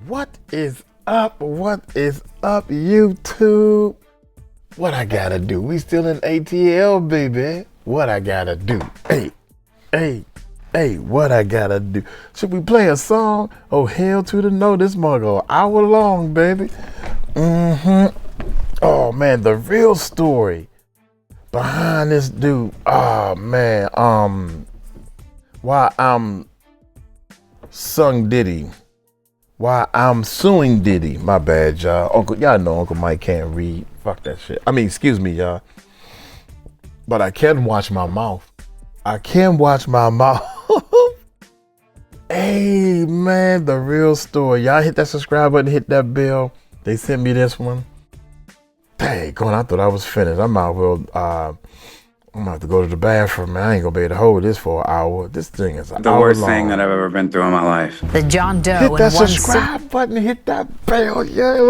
What is up? What is up, YouTube? What I gotta do? We still in ATL, baby. What I gotta do? Hey, what I gotta do? Should we play a song? Oh, hell to the no. This mug hour long, baby. Oh, man, the real story behind this dude. Oh, man. Why I'm sung Diddy. Why I'm suing Diddy. My bad, y'all. Y'all know Uncle Mike can't read. Fuck that shit. I mean, excuse me, y'all. But I can watch my mouth. Hey, man, the real story. Y'all hit that subscribe button, hit that bell. They sent me this one. Dang, I thought I was finished. I'm out. Well, I'm gonna have to go to the bathroom, man. I ain't gonna be able to hold this for an hour. This thing is the worst thing that I've ever been through in my life. The John Doe. Hit that subscribe button, hit that bell, yeah.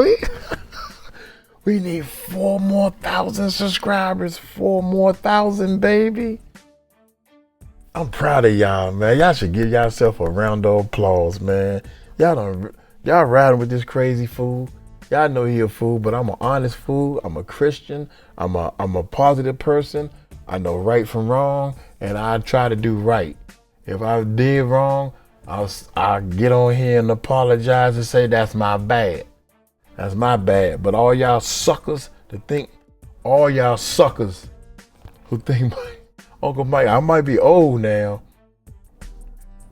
We need 4 more thousand subscribers. 4 more thousand, baby. I'm proud of y'all, man. Y'all should give yourself a round of applause, man. Y'all riding with this crazy fool. Y'all know he a fool, but I'm an honest fool. I'm a Christian. I'm a positive person. I know right from wrong, and I try to do right. If I did wrong, I'll get on here and apologize and say that's my bad. That's my bad. But all y'all suckers who think Uncle Mike, I might be old now,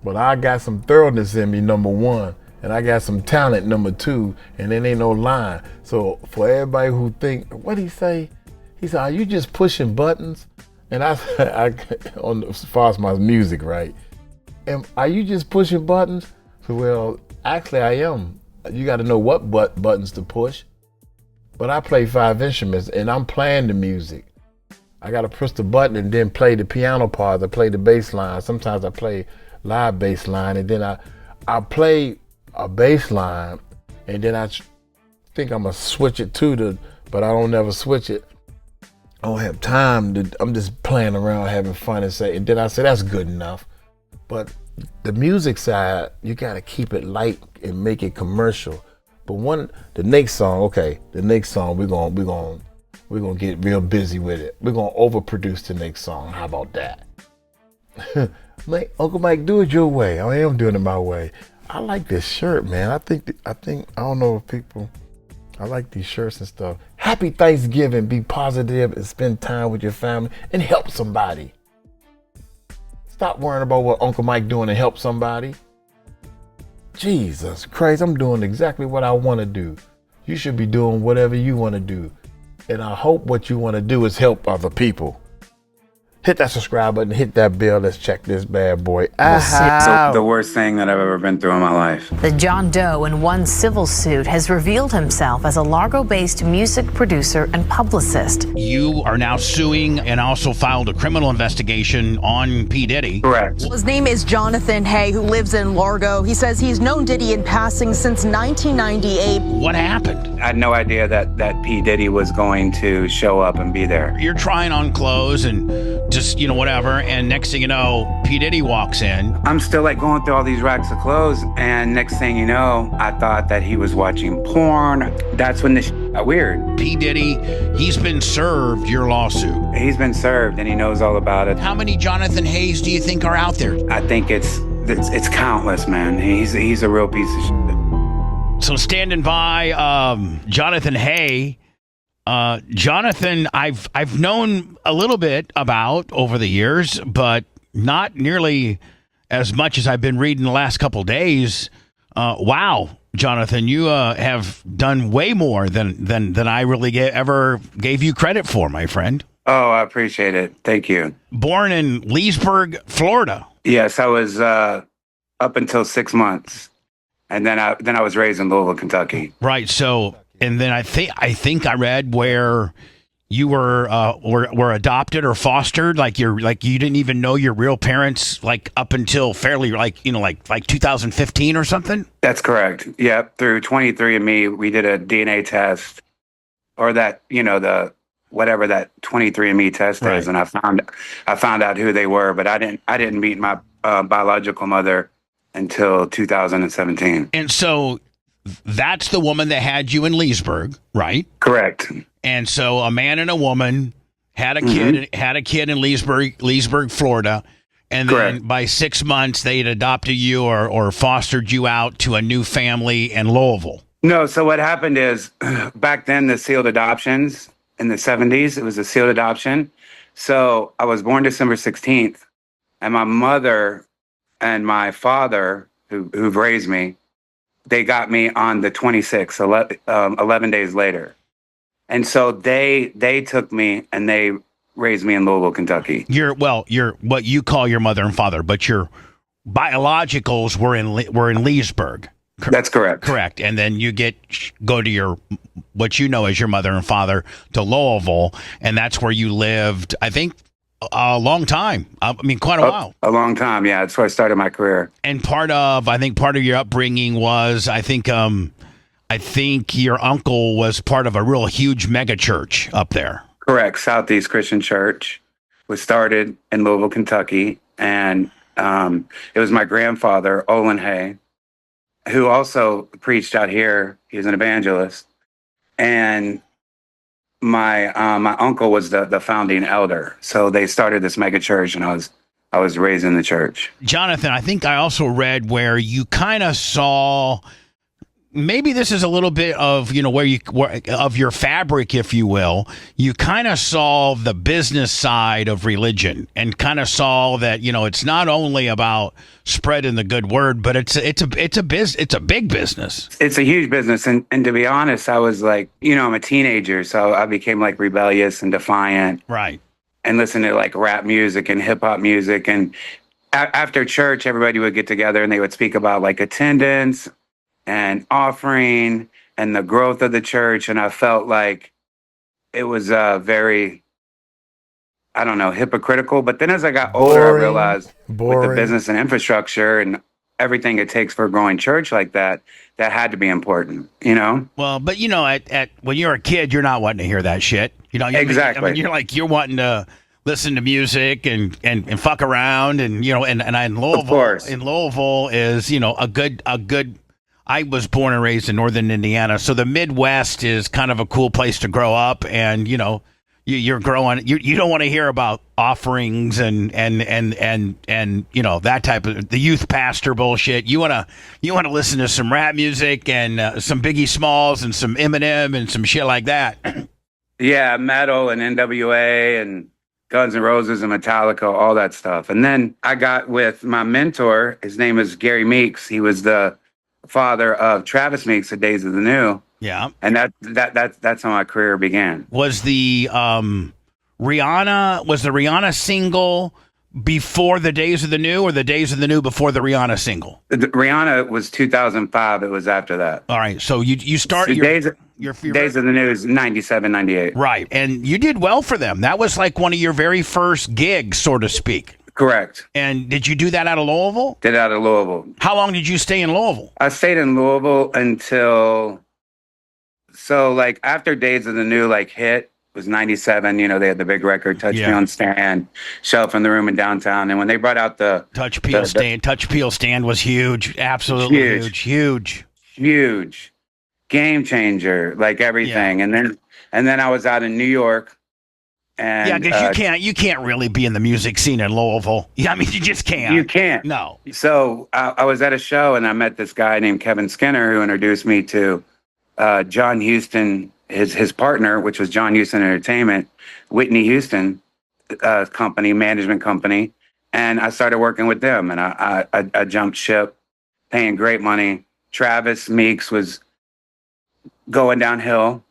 but I got some thoroughness in me, number one, and I got some talent, number two, and it ain't no line. So for everybody who think, what he say? He said, are you just pushing buttons? And I on as far as my music, right? And are you just pushing buttons? So, well, actually I am. You got to know what buttons to push. But I play 5 instruments and I'm playing the music. I got to push the button and then play the piano part. I play the bass line. Sometimes I play live bass line, and then I play a bass line, and then I think I'm going to switch it but I don't never switch it. I don't have time I'm just playing around, having fun, and then I say that's good enough. But the music side, you got to keep it light and make it commercial. But the next song we're gonna get real busy with it. We're gonna overproduce the next song. How about that? Uncle Mike, do it your way. I am doing it my way. I like this shirt, man. I don't know if people. I like these shirts and stuff. Happy Thanksgiving. Be positive and spend time with your family and help somebody. Stop worrying about what Uncle Mike doing and help somebody. Jesus Christ, I'm doing exactly what I want to do. You should be doing whatever you want to do. And I hope what you want to do is help other people. Hit that subscribe button, hit that bell. Let's check this bad boy out. The worst thing that I've ever been through in my life. The John Doe in one civil suit has revealed himself as a Largo-based music producer and publicist. You are now suing and also filed a criminal investigation on P. Diddy. Correct. His name is Jonathan Hay, who lives in Largo. He says he's known Diddy in passing since 1998. What happened? I had no idea that P. Diddy was going to show up and be there. You're trying on clothes and just, whatever, and next thing you know, P. Diddy walks in. I'm still going through all these racks of clothes, and next thing you know, I thought that he was watching porn. That's when this got weird. P. Diddy, he's been served your lawsuit. He's been served, and he knows all about it. How many Jonathan Hays do you think are out there? I think it's countless, man. He's a real piece of shit. So standing by, Jonathan Hay. Jonathan, I've known a little bit about over the years, but not nearly as much as I've been reading the last couple days. Wow, Jonathan, you have done way more than I really ever gave you credit for, my friend. Oh, I appreciate it. Thank you. Born in Leesburg, Florida. Yes, I was up until 6 months, and then I was raised in Louisville, Kentucky. Right. So. And then I think I read where you were adopted or fostered, like you didn't even know your real parents up until fairly like 2015 or something. That's correct. Yeah, through 23andMe, we did a DNA test, or that the whatever that 23andMe test is, and I found out who they were, but I didn't meet my biological mother until 2017. And so that's the woman that had you in Leesburg, right? Correct. And so a man and a woman had a kid in Leesburg, Florida. And then Correct. by 6 months, they had adopted you or fostered you out to a new family in Louisville. No, so what happened is back then, the sealed adoptions in the 70s, it was a sealed adoption. So I was born December 16th, and my mother and my father, who've raised me, they got me on the 26th, 11 days later. And so they took me and they raised me in Louisville, Kentucky. You're what you call your mother and father, but your biologicals were in Leesburg. That's correct. Correct. And then you go to your, what you know as your mother and father, to Louisville, and that's where you lived, I think, a long time. I mean, quite a while. A long time, yeah. That's where I started my career. And part of your upbringing was, I think your uncle was part of a real huge mega church up there. Correct. Southeast Christian Church was started in Louisville, Kentucky. And it was my grandfather, Olin Hay, who also preached out here. He was an evangelist. And my uncle was the founding elder. So they started this mega church, and I was raised in the church. Jonathan, I think I also read where you kind of saw, maybe this is a little bit of, of your fabric, if you will. You kind of saw the business side of religion and kind of saw that, it's not only about spreading the good word, but it's a big business. It's a huge business. And to be honest, I was like, I'm a teenager, so I became like rebellious and defiant. Right. And listen to like rap music and hip hop music. And after church, everybody would get together and they would speak about like attendance and offering and the growth of the church. And I felt like it was very, I don't know, hypocritical. But then as I got older, I realized with the business and infrastructure and everything it takes for a growing church like that had to be important, Well, but at when you're a kid, you're not wanting to hear that shit. Exactly. You're wanting to listen to music and fuck around and in Louisville, of course. In Louisville is, a good. I was born and raised in northern Indiana, so the Midwest is kind of a cool place to grow up. And you're growing. You don't want to hear about offerings and that type of the youth pastor bullshit. You want to listen to some rap music and some Biggie Smalls and some Eminem and some shit like that. Yeah, metal and NWA and Guns N' Roses and Metallica, all that stuff. And then I got with my mentor. His name is Gary Meeks. He was the father of Travis Meeks at Days of the New. Yeah. And that's how my career began. Was the Rihanna single before the Days of the New, or the Days of the New before the Rihanna single? Rihanna was 2005. It was after that. All right. So you started your Days of the New is 97, 98. Right. And you did well for them. That was like one of your very first gigs, so to speak. Correct. And did you do that out of Louisville? Did out of Louisville. How long did you stay in Louisville? I stayed in Louisville until, after Days of the New hit, was 97. They had the big record, Touch Me on Stand, Shelf in the Room in downtown. And when they brought out the Touch Peel Stand, Touch Peel Stand was huge. Absolutely huge. Huge. Game changer, everything. Yeah. And then I was out in New York. And because you can't really be in the music scene in Louisville. Yeah, I mean, you just can't. You can't. No. So I was at a show and I met this guy named Kevin Skinner who introduced me to John Houston, his partner, which was John Houston Entertainment, Whitney Houston management company. And I started working with them and I jumped ship, paying great money. Travis Meeks was going downhill,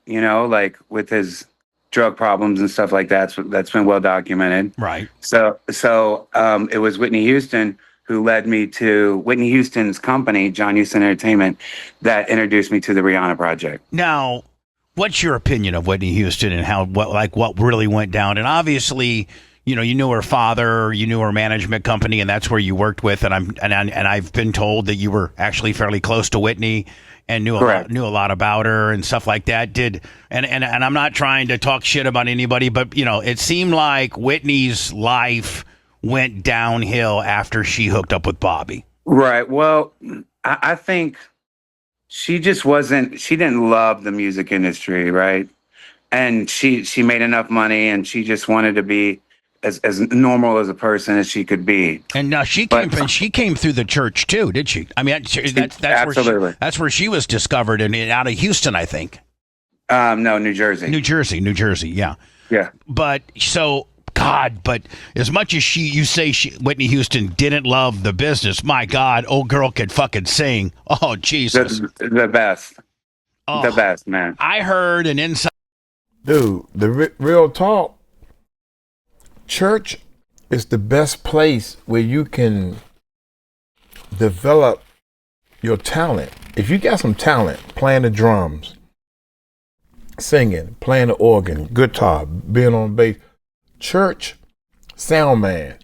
with his drug problems and stuff like that. So that's been well documented. Right. So it was Whitney Houston who led me to Whitney Houston's company, John Houston Entertainment, that introduced me to the Rihanna project. Now, what's your opinion of Whitney Houston and what really went down? And obviously, you knew her father, you knew her management company, and that's where you worked with. And I've been told that you were actually fairly close to Whitney and knew a lot about her and stuff like that. And I'm not trying to talk shit about anybody, but it seemed like Whitney's life went downhill after she hooked up with Bobby. Right. Well, I think she just wasn't. She didn't love the music industry, right? And she made enough money, and she just wanted to be as normal as a person as she could be. And now she came through the church too, did she? I mean, that's absolutely. That's where she was discovered, and out of Houston, I think. No, New Jersey. New Jersey. Yeah. Yeah. But so God, but as much as you say Whitney Houston didn't love the business, my God, old girl could fucking sing. Oh Jesus, the best. Oh, the best, man. I heard an inside. Dude, the real talk, church is the best place where you can develop your talent. If you got some talent, playing the drums, singing, playing the organ, guitar, being on bass, church, sound man.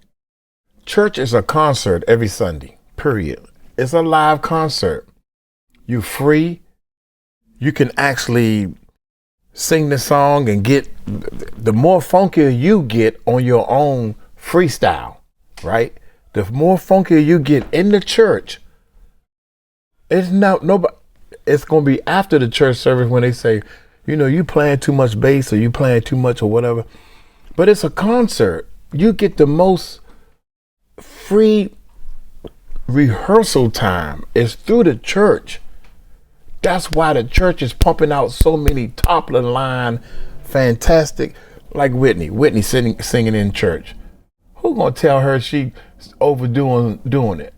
Church is a concert every Sunday, period. It's a live concert. You free. You can actually sing the song and get, the more funkier you get on your own freestyle, right? The more funkier you get in the church, it's not nobody. It's gonna be after the church service when they say, you know, you playing too much bass or you playing too much or whatever. But it's a concert. You get the most free rehearsal time. It's through the church. That's why the church is pumping out so many top of the line, fantastic, like Whitney singing in church. Who gonna tell her she doing it?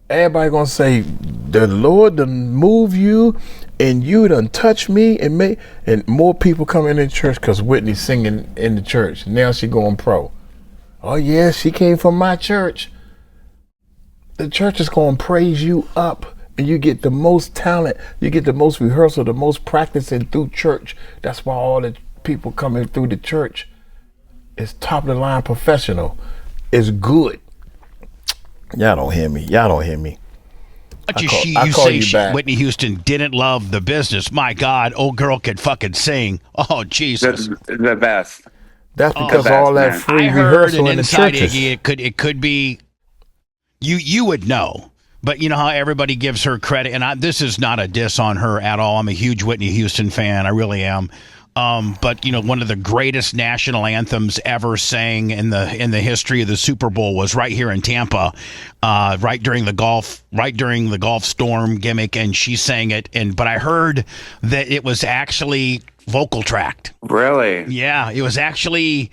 Everybody gonna say the Lord done move you, and you done touch me, and more people coming in church because Whitney's singing in the church. Now she going pro. Oh yeah, she came from my church. The church is gonna praise you up. And you get the most talent, you get the most rehearsal, the most practicing through church. That's why all the people coming through the church is top of the line professional. It's good. Y'all don't hear me. But you say Whitney Houston didn't love the business. My God, old girl could fucking sing. Oh Jesus, the best. That's because all that free rehearsal in the churches. It could be. You would know. But you know how everybody gives her credit, and this is not a diss on her at all. I'm a huge Whitney Houston fan. I really am. But you know, one of the greatest national anthems ever sang in the history of the Super Bowl was right here in Tampa, right during the golf storm gimmick, and she sang it. But I heard that it was actually vocal tracked. Really? Yeah, it was actually.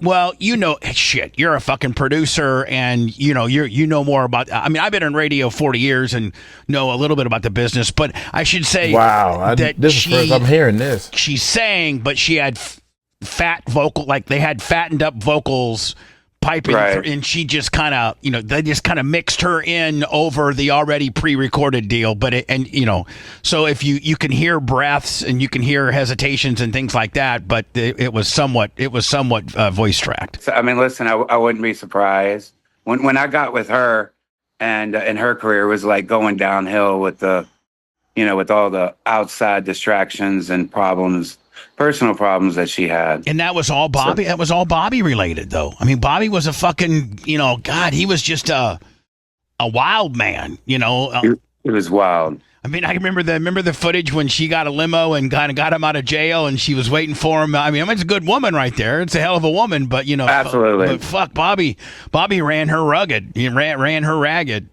Well, you know, shit, you're a fucking producer, and you know more about. I mean, I've been in radio 40 years and know a little bit about the business, but I should say, wow, this is first I'm hearing this. She sang, but she had fat vocal, like they had fattened up vocals piping, right. And she just kind of, they just kind of mixed her in over the already pre-recorded deal. But so if you can hear breaths and you can hear hesitations and things like that, but it was somewhat voice tracked. So, I mean, listen, I wouldn't be surprised when I got with her, and her career was like going downhill with with all the outside distractions and problems. Personal problems that she had. And that was all Bobby. That was all Bobby related, though. I mean, Bobby was a fucking, God, he was just a wild man, It was wild. I mean, I remember the footage when she got a limo and kind of got him out of jail, and she was waiting for him. I mean, it's a good woman right there. It's a hell of a woman, but absolutely. But fuck, Bobby ran her rugged. He ran her ragged.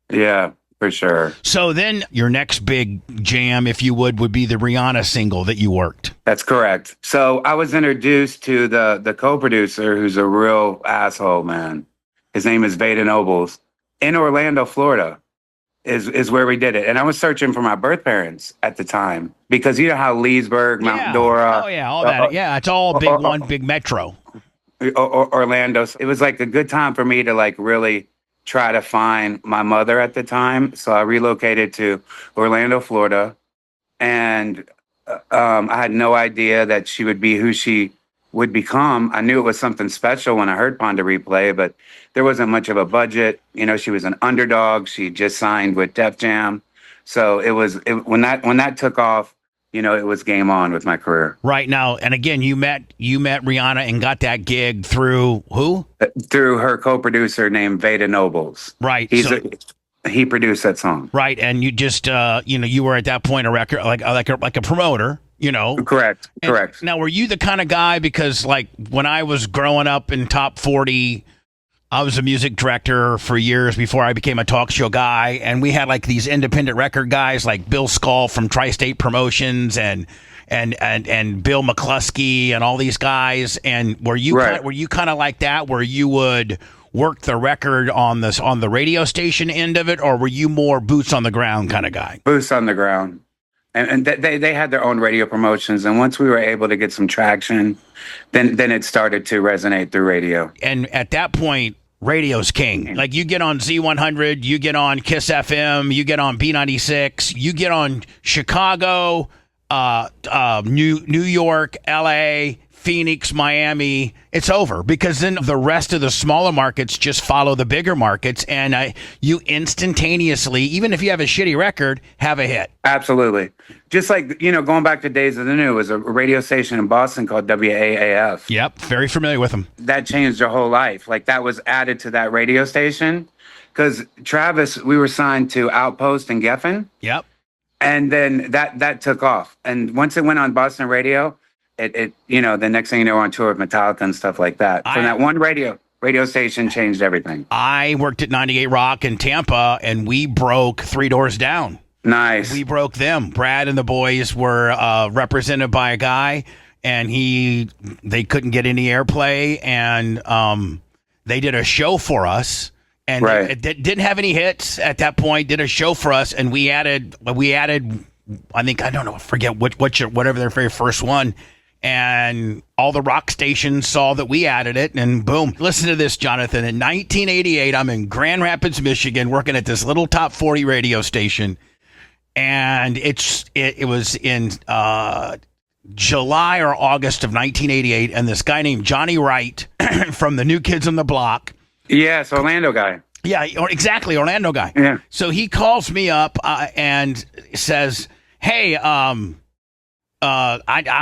Yeah. For sure. So then your next big jam, if you would be the Rihanna single that you worked. That's correct. So I was introduced to the co-producer, who's a real asshole, man. His name is Veda Nobles. In Orlando, Florida is where we did it. And I was searching for my birth parents at the time, because you know how Leesburg, Mount Dora. Oh, yeah, all that. Yeah, it's all big metro. Orlando. It was like a good time for me to like really try to find my mother at the time. So I relocated to Orlando, Florida, and I had no idea that she would be who she would become. I knew it was something special when I heard Ponda Replay, but there wasn't much of a budget. She was an underdog. She just signed with Def Jam. So when that took off, it was game on with my career. Right now, and again, you met Rihanna and got that gig through who? Through her co-producer named Veda Nobles. Right. he produced that song. Right, and you just you were at that point a record like a promoter, Correct. Now, were you the kind of guy, because like when I was growing up in Top 40, I was a music director for years before I became a talk show guy, and we had like these independent record guys like Bill Skull from Tri-State Promotions and Bill McCluskey and all these guys. And were you kind of like that, where you would work the record on the radio station end of it, or were you more boots on the ground kind of guy? Boots on the ground. And they had their own radio promotions, and once we were able to get some traction, then it started to resonate through radio. And at that point, radio's king. Like, you get on Z100, you get on Kiss FM, you get on B96, you get on Chicago, New York, LA, Phoenix, Miami. It's over, because then the rest of the smaller markets just follow the bigger markets, and you instantaneously, even if you have a shitty record, have a hit. Absolutely. Just like, going back to Days of the New, was a radio station in Boston called WAAF. Yep, very familiar with them. That changed your whole life. Like, that was added to that radio station because Travis, we were signed to Outpost and Geffen. Yep. And then that took off. And once it went on Boston radio, it the next thing you know, we're on tour with Metallica and stuff like that. From that one radio station changed everything. I worked at 98 Rock in Tampa, and we broke Three Doors Down. Nice. We broke them. Brad and the boys were represented by a guy, and they couldn't get any airplay, and they did a show for us, and it didn't have any hits at that point. Did a show for us, and we added. I think, I don't know, forget whatever their very first one. And all the rock stations saw that we added it, and boom. Listen to this, Jonathan. In 1988, I'm in Grand Rapids, Michigan, working at this little Top 40 radio station. And it was in July or August of 1988, and this guy named Johnny Wright from the New Kids on the Block. Yes, Orlando guy. Yeah, exactly, Orlando guy. Yeah. So he calls me up and says, "Hey, I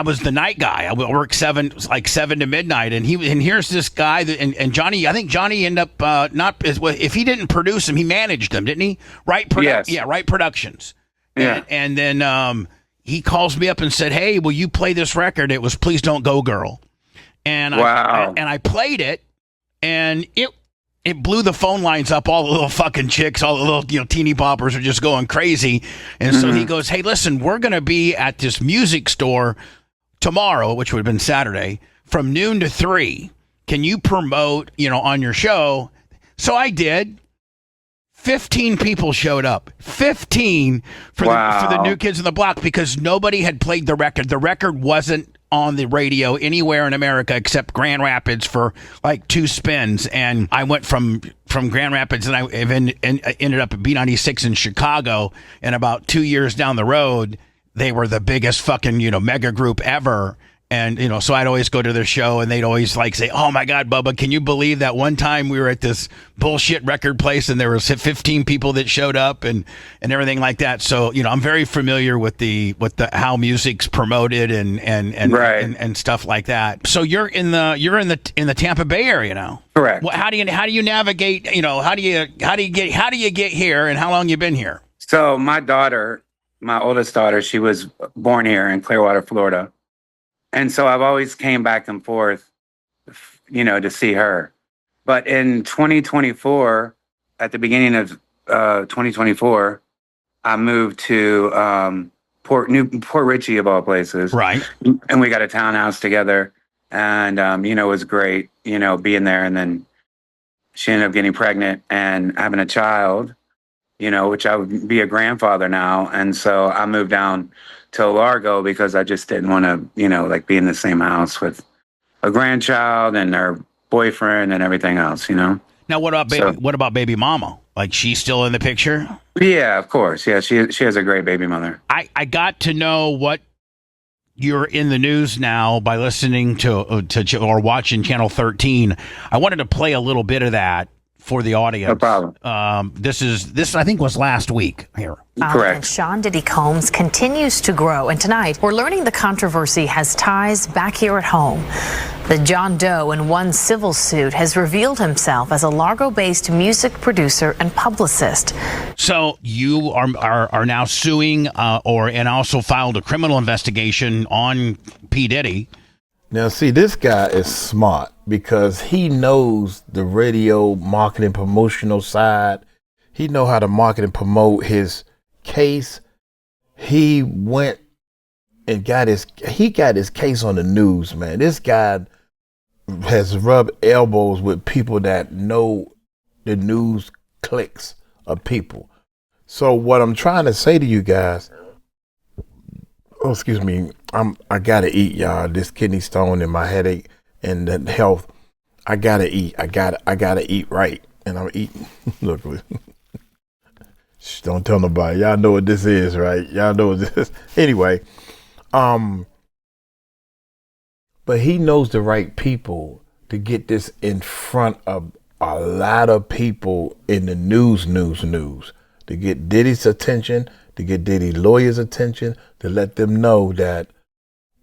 was the night guy. I worked 7 to midnight, and here's this guy and Johnny. I think Johnny ended up if he didn't produce them, he managed them, didn't he? Right? Yes. Yeah, Right Productions. Yeah. And then he calls me up and said, "Hey, will you play this record?" It was "Please Don't Go, Girl," and wow. I played it, and it blew the phone lines up. All the little fucking chicks, all the little teeny boppers are just going crazy. And so he goes, "Hey, listen, we're going to be at this music store tomorrow," which would have been Saturday, "from noon to 3. Can you promote, on your show?" So I did. 15 people showed up. 15 for the New Kids on the Block, because nobody had played the record. The record wasn't on the radio anywhere in America except Grand Rapids for like 2 spins. And I went from Grand Rapids, and I ended up at B96 in Chicago. And about 2 years down the road, they were the biggest fucking, mega group ever. And, so I'd always go to their show, and they'd always like say, "Oh my God, Bubba, can you believe that one time we were at this bullshit record place and there was 15 people that showed up and everything like that." So, I'm very familiar with the how music's promoted and stuff like that. So you're in the Tampa Bay area now. Correct. Well, how do you navigate, how do you get here, and how long you been here? So my oldest daughter, she was born here in Clearwater, Florida. And so I've always came back and forth, to see her. But in 2024, at the beginning of 2024, I moved to Port Richey, of all places. Right. And we got a townhouse together. And, it was great, being there. And then she ended up getting pregnant and having a child, which I would be a grandfather now. And so I moved down to Largo because I just didn't want to, be in the same house with a grandchild and her boyfriend and everything else, Now, what about baby mama? Like, she's still in the picture? Yeah, of course. Yeah, she has a great baby mother. I got to know what you're in the news now by listening to or watching Channel 13. I wanted to play a little bit of that for the audience. No problem. This I think was last week here. Correct. And Sean Diddy Combs continues to grow, and tonight we're learning the controversy has ties back here at home. The John Doe in one civil suit has revealed himself as a Largo-based music producer and publicist. So you are now suing, and also filed a criminal investigation on P. Diddy. Now, see, this guy is smart because he knows the radio marketing promotional side. He know how to market and promote his case. He went and got his case on the news, man. This guy has rubbed elbows with people that know the news clicks of people. So what I'm trying to say to you guys, oh, excuse me, I gotta eat, y'all. This kidney stone and my headache and the health, I gotta eat. I gotta eat right, and I'm eating. Look, shh, don't tell nobody. Y'all know what this is, right? Y'all know what this is. Anyway, but he knows the right people to get this in front of a lot of people in the news, to get Diddy's attention, to get Diddy's lawyers' attention, to let them know that,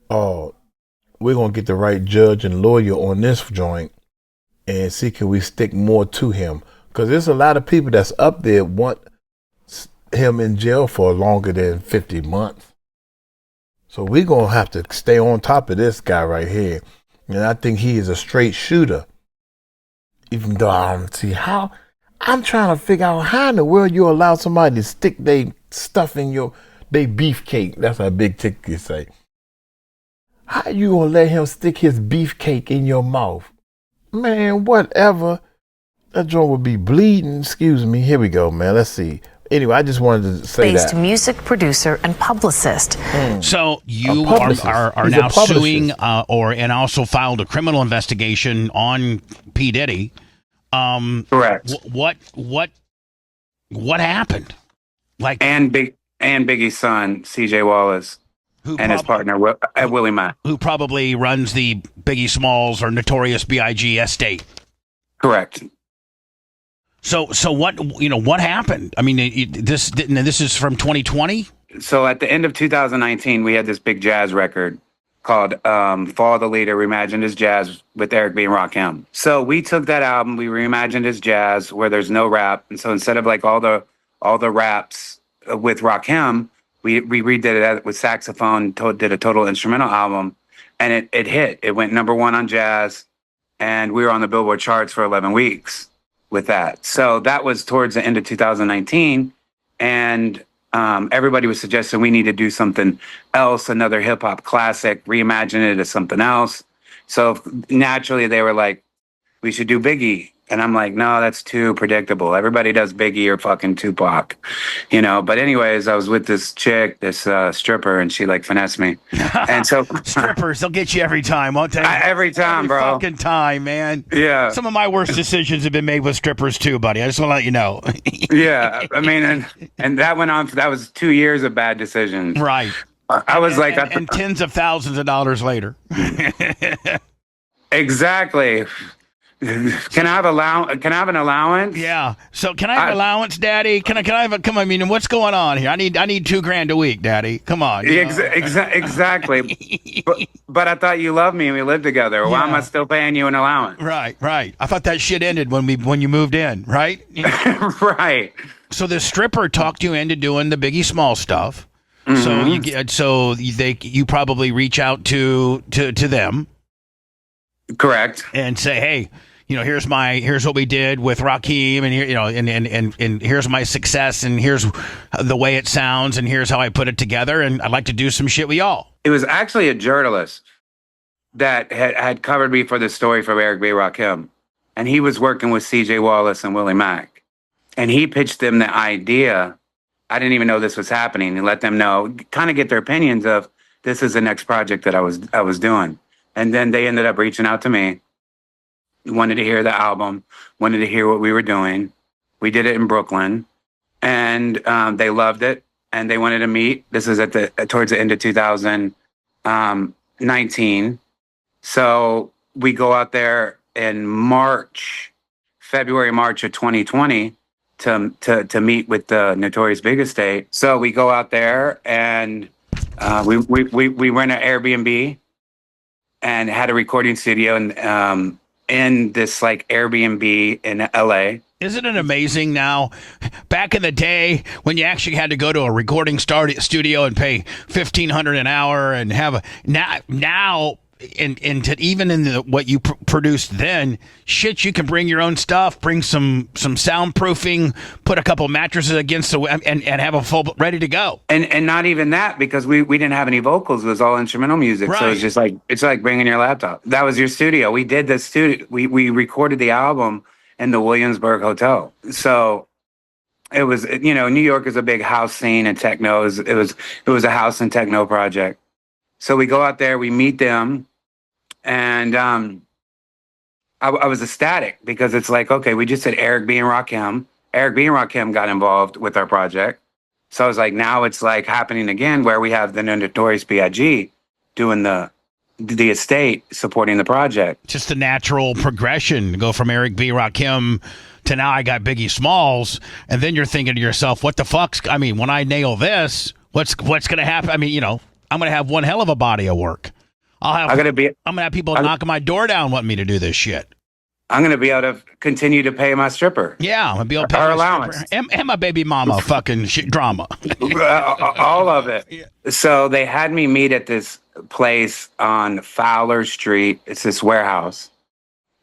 oh, we're going to get the right judge and lawyer on this joint and see can we stick more to him. Because there's a lot of people that's up there want him in jail for longer than 50 months. So we're going to have to stay on top of this guy right here. And I think he is a straight shooter. Even though I don't see how, I'm trying to figure out how in the world you allow somebody to stick they stuff in they beefcake. That's how Big Tick can say. How you gonna let him stick his beefcake in your mouth? Man, whatever. That joint would be bleeding. Excuse me. Here we go, man. Let's see. Anyway, I just wanted to say that. Music producer and publicist. So you are now suing, and also filed a criminal investigation on P. Diddy. Correct. What happened? Like and Biggie's son, C.J. Wallace, and his partner Willie Mack, who probably runs the Biggie Smalls or Notorious B.I.G. estate. Correct. So what happened? I mean, this is from 2020. So at the end of 2019, we had this big jazz record called Follow the Leader, reimagined as jazz with Eric B. and Rakim. So we took that album, we reimagined as jazz where there's no rap. And so instead of like all the raps with Rakim, we redid it with saxophone, did a total instrumental album, and it hit. It went #1 on jazz, and we were on the Billboard charts for 11 weeks with that. So that was towards the end of 2019, and everybody was suggesting we need to do something else, another hip hop classic, reimagine it as something else. So naturally they were like, we should do Biggie. And I'm like, no, that's too predictable. Everybody does Biggie or fucking Tupac, But anyways, I was with this chick, this stripper, and she like finessed me. And so strippers, they'll get you every time, won't they? Every time, bro. Fucking time, man. Yeah. Some of my worst decisions have been made with strippers too, buddy. I just want to let you know. Yeah, I mean, and that went on. That was 2 years of bad decisions. Right. I was and tens of thousands of dollars later. Exactly. Can I have an allowance? Yeah. So can I have allowance, Daddy? Can I have a come? I mean, what's going on here? I need $2,000 a week, Daddy. Come on. Exactly. but I thought you loved me and we lived together. Why am I still paying you an allowance? Right. I thought that shit ended when you moved in, right? Right. So the stripper talked you into doing the Biggie Small stuff. Mm-hmm. You probably reach out to them. Correct. And say, hey, here's what we did with Rakim, and here, and here's my success, and here's the way it sounds, and here's how I put it together, and I'd like to do some shit with y'all. It was actually a journalist that had covered me for this story from Eric B. Rakim, and he was working with C.J. Wallace and Willie Mack, and he pitched them the idea. I didn't even know this was happening, and let them know, kind of get their opinions of this is the next project that I was doing, and then they ended up reaching out to me. Wanted to hear the album, wanted to hear what we were doing. We did it in Brooklyn, and they loved it, and they wanted to meet. This is towards the end of 2019. So we go out there in March February, March of 2020 to meet with the Notorious B.I.G estate. So we go out there and we rent an Airbnb and had a recording studio in this like Airbnb in LA. Isn't it amazing now? Back in the day when you actually had to go to a recording studio and pay $1,500 an hour and have a now even in what you produced then, shit, you can bring your own stuff, bring some soundproofing, put a couple mattresses against and have a full ready to go. And not even that, because we didn't have any vocals. It was all instrumental music. Right. So it's just like, it's like bringing your laptop. That was your studio. We did the studio. We recorded the album in the Williamsburg Hotel. So it was, you know, New York is a big house scene and techno. It was a house and techno project. So we go out there, we meet them, and I was ecstatic because it's like, okay, we just said Eric B. and Rakim. Eric B. and Rakim got involved with our project. So I was like, now it's like happening again where we have the Notorious B.I.G. doing the estate supporting the project. Just a natural progression to go from Eric B. Rakim to now I got Biggie Smalls, and then you're thinking to yourself, what the fuck's, I mean, when I nail this, what's going to happen? I mean, you know, I'm going to have one hell of a body of work. I'm going to have people knocking my door down wanting me to do this shit. I'm going to be able to continue to pay my stripper. Yeah, I'm going to be able to pay our my allowance. Stripper. And my baby mama fucking shit drama. All of it. Yeah. So they had me meet at this place on Fowler Street. It's this warehouse.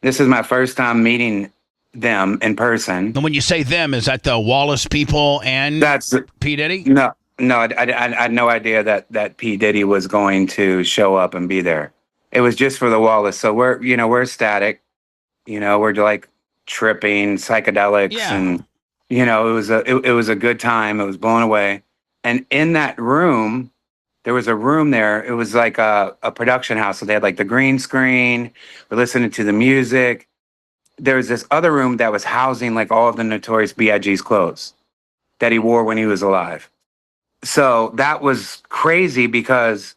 This is my first time meeting them in person. And when you say them, is that the Wallace people and P. Diddy? No, I had no idea that P. Diddy was going to show up and be there. It was just for the Wallace. So we're ecstatic. You know, we're like tripping, psychedelics, and you know, it was a good time. It was blown away. And in that room, there was a room there. It was like a production house. So they had like the green screen. We're listening to the music. There was this other room that was housing like all of the Notorious B.I.G's clothes that he wore when he was alive. So that was crazy because,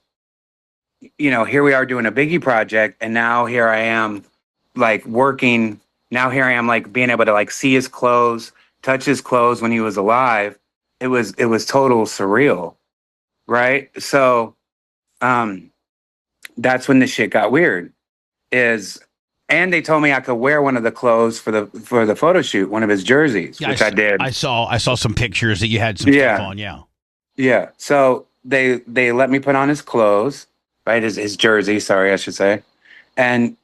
you know, here we are doing a Biggie project, and now here I am like working. Now here I am like being able to like see his clothes, touch his clothes when he was alive. It was total surreal. Right. So that's when the shit got weird and they told me I could wear one of the clothes for the photo shoot, one of his jerseys, which I did. I saw some pictures that you had some stuff on. Yeah. Yeah. So they let me put on his clothes, right? His jersey, sorry, I should say. And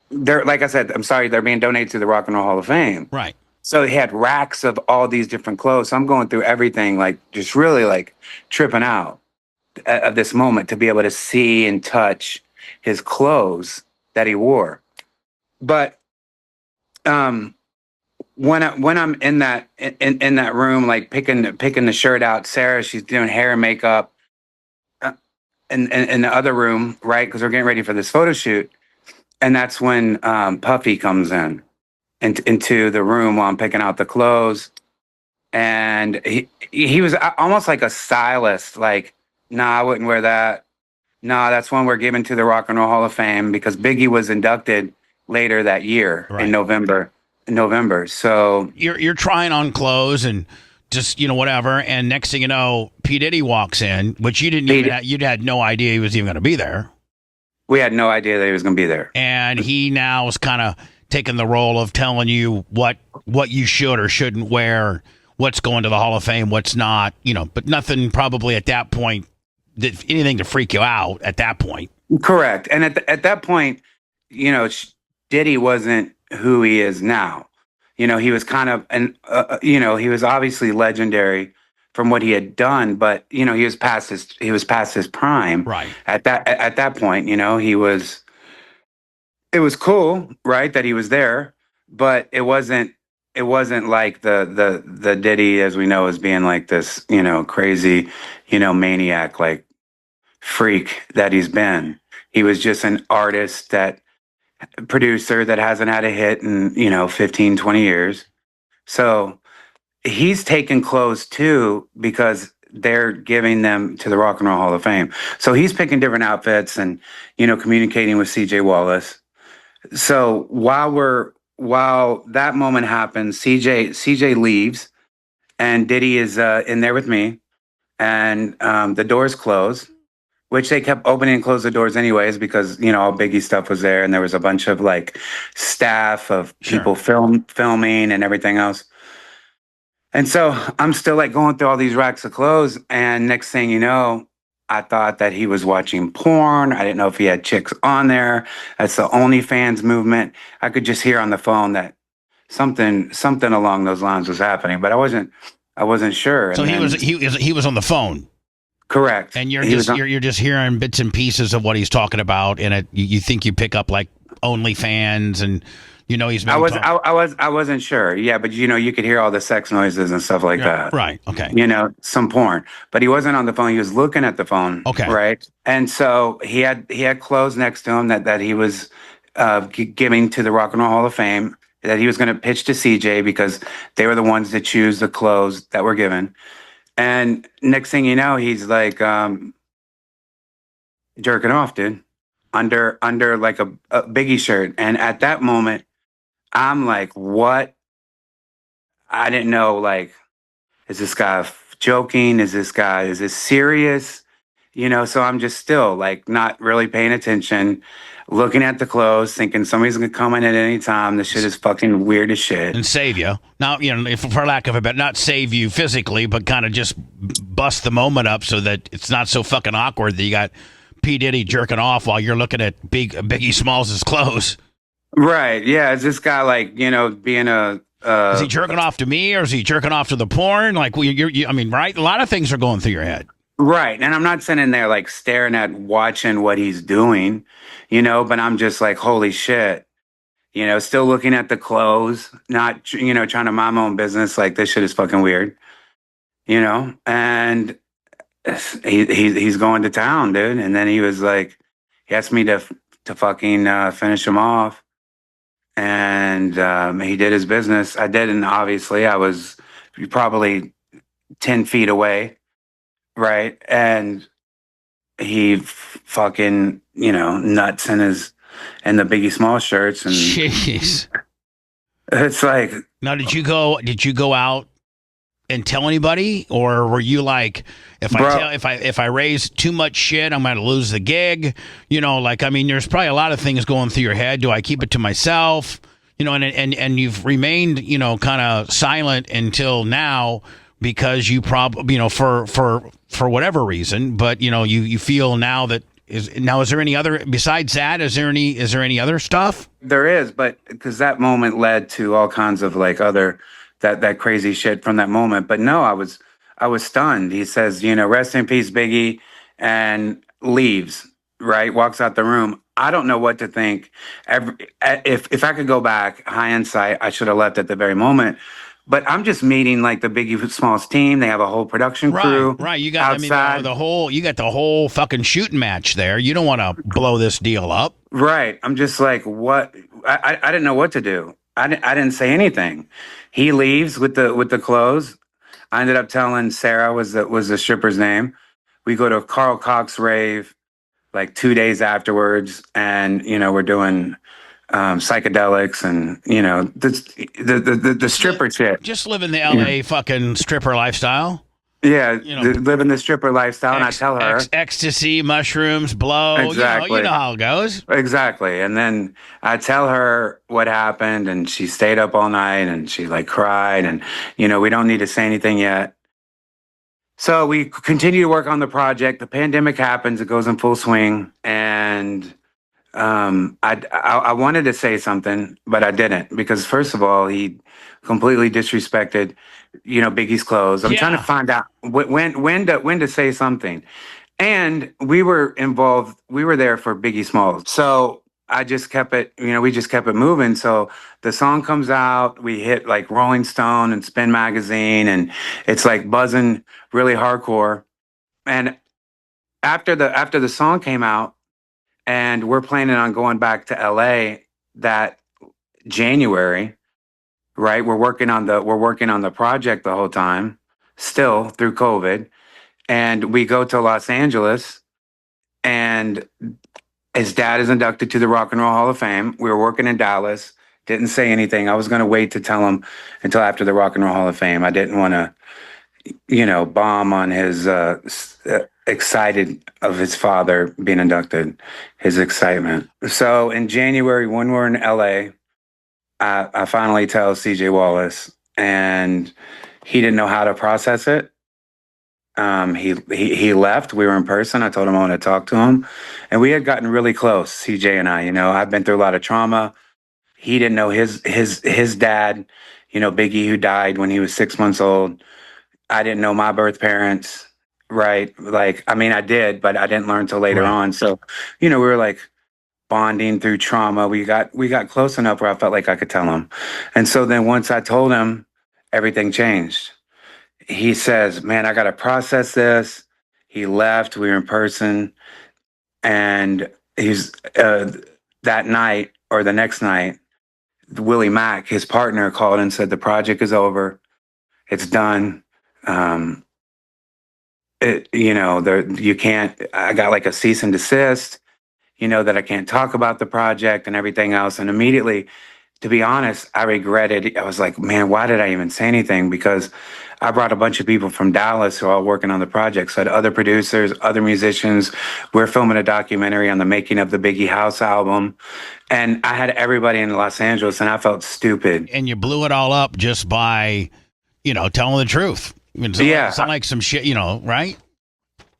they're, like I said, I'm sorry, they're being donated to the Rock and Roll Hall of Fame. Right. So he had racks of all these different clothes. So I'm going through everything, like just really like tripping out at this moment to be able to see and touch his clothes that he wore. But when I'm in that room, like picking the shirt out, Sarah, she's doing hair and makeup in the other room, right? Because we're getting ready for this photo shoot. And that's when Puffy comes into the room while I'm picking out the clothes. And he was almost like a stylist, like, nah, I wouldn't wear that. Nah, that's one we're giving to the Rock and Roll Hall of Fame because Biggie was inducted later that year in November. So you're trying on clothes and just, you know, whatever. And next thing you know, P. Diddy walks in, which you had no idea he was even going to be there. We had no idea that he was going to be there. And he now is kind of taking the role of telling you what you should or shouldn't wear, what's going to the Hall of Fame, what's not, you know, but nothing probably at that point, anything to freak you out at that point. Correct. And at that point, you know, Diddy wasn't who he is now. You know, he was kind of, you know, he was obviously legendary from what he had done, but you know, he was past his prime. Right. At that point, you know, it was cool, right, that he was there, but it wasn't like the Diddy as we know as being like this, you know, crazy, you know, maniac, like freak that he's been. He was just an artist, producer that hasn't had a hit in, you know, 15, 20 years. So he's taken clothes too because they're giving them to the Rock and Roll Hall of Fame. So he's picking different outfits and, you know, communicating with CJ Wallace. So while we're while that moment happens, CJ leaves, and Diddy is in there with me, and the doors close, which they kept opening and close the doors anyways because all Biggie stuff was there, and there was a bunch of like staff of people filming and everything else. And so I'm still like going through all these racks of clothes, and next thing you know, I thought that he was watching porn. I didn't know if he had chicks on there. That's the OnlyFans movement. I could just hear on the phone that something along those lines was happening, but I wasn't sure. So And he was on the phone. correct. And you're just hearing bits and pieces of what he's talking about, and you think you pick up like OnlyFans, and he's. I wasn't sure. Yeah, but you could hear all the sex noises and stuff like that. Right. Okay. Some porn, but he wasn't on the phone. He was looking at the phone. Okay. Right. And so he had clothes next to him that he was giving to the Rock and Roll Hall of Fame that he was going to pitch to CJ because they were the ones that choose the clothes that were given. And next thing you know, he's like jerking off, dude, under like a Biggie shirt. And at that moment, I'm like, what? I didn't know, like, is this guy joking? Is this serious? So I'm just still like not really paying attention, looking at the clothes, thinking somebody's gonna come in at any time. This shit is fucking weird as shit. And save you. Now, if for lack of a better, not save you physically, but kind of just bust the moment up so that it's not so fucking awkward that you got P. Diddy jerking off while you're looking at Biggie Smalls' clothes. Right. Yeah. Is this guy like, being a... is he jerking off to me, or is he jerking off to the porn? Like, I mean, right? A lot of things are going through your head. Right. And I'm not sitting there like staring at watching what he's doing, but I'm just like, holy shit, still looking at the clothes, not, trying to mind my own business. Like, this shit is fucking weird, and he's going to town, dude. And then he was like, he asked me to fucking finish him off. And he did his business. I didn't, obviously. I was probably 10 feet away. Right. And he fucking, nuts in the Biggie Small shirts. And jeez. It's like. Now, did you go out and tell anybody, or were you like, if I raise too much shit, I'm going to lose the gig? There's probably a lot of things going through your head. Do I keep it to myself? And you've remained, kind of silent until now because you probably, for whatever reason, but you feel now that is there any other besides that? Is there any other stuff? There is, but because that moment led to all kinds of like other that crazy shit from that moment. But no, I was stunned. He says, rest in peace, Biggie, and leaves. Right, walks out the room. I don't know what to think. If I could go back, hindsight, I should have left at the very moment. But I'm just meeting like the Biggie Smalls team. They have a whole production crew. Right. You got outside. You got the whole fucking shooting match there. You don't want to blow this deal up. Right. I'm just like, what? I didn't know what to do. I didn't say anything. He leaves with the clothes. I ended up telling Sarah was the stripper's name. We go to Carl Cox rave like 2 days afterwards, and we're doing psychedelics and the stripper shit. Just living the LA fucking stripper lifestyle. Yeah, living the stripper lifestyle. And I tell her ecstasy, mushrooms, blow. Exactly. You know how it goes. Exactly. And then I tell her what happened, and she stayed up all night, and she like cried, and we don't need to say anything yet. So we continue to work on the project. The pandemic happens; it goes in full swing, and I wanted to say something, but I didn't, because first of all, he completely disrespected, Biggie's clothes. I'm trying to find out when to say something, and we were involved. We were there for Biggie Smalls, so I just kept it. We just kept it moving. So the song comes out. We hit like Rolling Stone and Spin Magazine, and it's like buzzing really hardcore. And after the song came out, and we're planning on going back to LA that January, right? We're working on the project the whole time, still through COVID. And we go to Los Angeles, and his dad is inducted to the Rock and Roll Hall of Fame. We were working in Dallas. Didn't say anything. I was going to wait to tell him until after the Rock and Roll Hall of Fame. I didn't want to, bomb on his excited of his father being inducted, his excitement. So in January, when we're in LA, I finally tell CJ Wallace, and he didn't know how to process it. He left. We were in person. I told him I want to talk to him, and we had gotten really close. CJ and I, I've been through a lot of trauma. He didn't know his dad, Biggie, who died when he was 6 months old. I didn't know my birth parents, right? Like, I mean, I did, but I didn't learn till later Right. on. So, we were like bonding through trauma. We got close enough where I felt like I could tell him. And so then once I told him, everything changed. He says, "Man, I got to process this." He left. We were in person, and he's that night or the next night, Willie Mack, his partner, called and said the project is over. It's done. You can't. I got like a cease and desist. That I can't talk about the project and everything else. And immediately, to be honest, I regretted. I was like, man, why did I even say anything? Because I brought a bunch of people from Dallas who are all working on the project. So I had other producers, other musicians. We're filming a documentary on the making of the Biggie House album. And I had everybody in Los Angeles, and I felt stupid. And you blew it all up just by, telling the truth. I mean, it's not like some shit, right?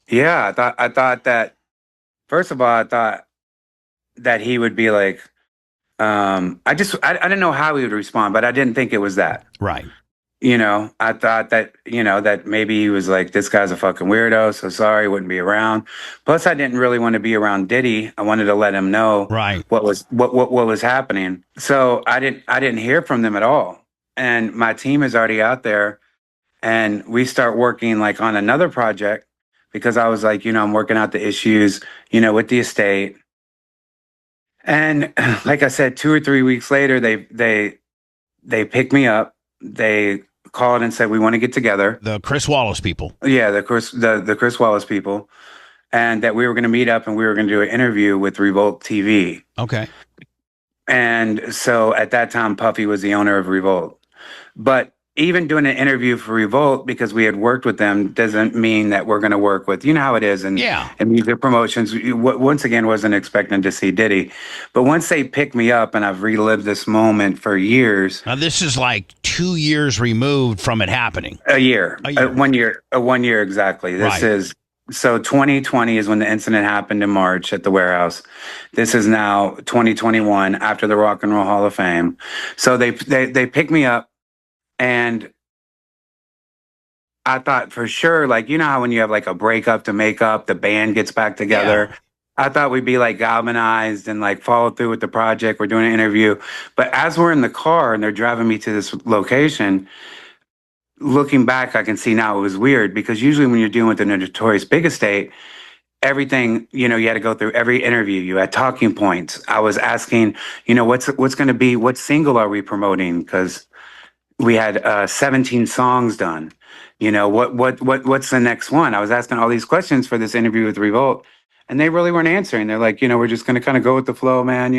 Yeah, I thought that, first of all, I thought that he would be like, I didn't know how he would respond, but I didn't think it was that. Right. I thought that, that maybe he was like, this guy's a fucking weirdo, so sorry, wouldn't be around. Plus, I didn't really want to be around Diddy. I wanted to let him know what was happening. So I didn't hear from them at all. And my team is already out there, and we start working like on another project because I was like, I'm working out the issues, with the estate. And like I said, 2 or 3 weeks later, they picked me up. They called and said, we want to get together. The Chris Wallace people. Yeah, the Chris Wallace people. And that we were going to meet up and we were going to do an interview with Revolt TV. Okay. And so at that time, Puffy was the owner of Revolt. But even doing an interview for Revolt, because we had worked with them, doesn't mean that we're going to work with, how it is. And music promotions, once again, wasn't expecting to see Diddy. But once they picked me up, and I've relived this moment for years. Now, this is like 2 years removed from it happening. A year. 1 year. 1 year exactly. This is, so 2020 is when the incident happened in March at the warehouse. This is now 2021 after the Rock and Roll Hall of Fame. So they picked me up. And I thought for sure, like, how when you have like a breakup to make up, the band gets back together. Yeah. I thought we'd be like galvanized and like follow through with the project. We're doing an interview. But as we're in the car and they're driving me to this location, looking back, I can see now it was weird because usually when you're dealing with the Notorious B.I.G estate, everything, you had to go through every interview. You had talking points. I was asking, what's going to be, what single are we promoting? Because we had 17 songs done. What's the next one? I was asking all these questions for this interview with Revolt, and they really weren't answering. They're like, we're just going to kind of go with the flow, man.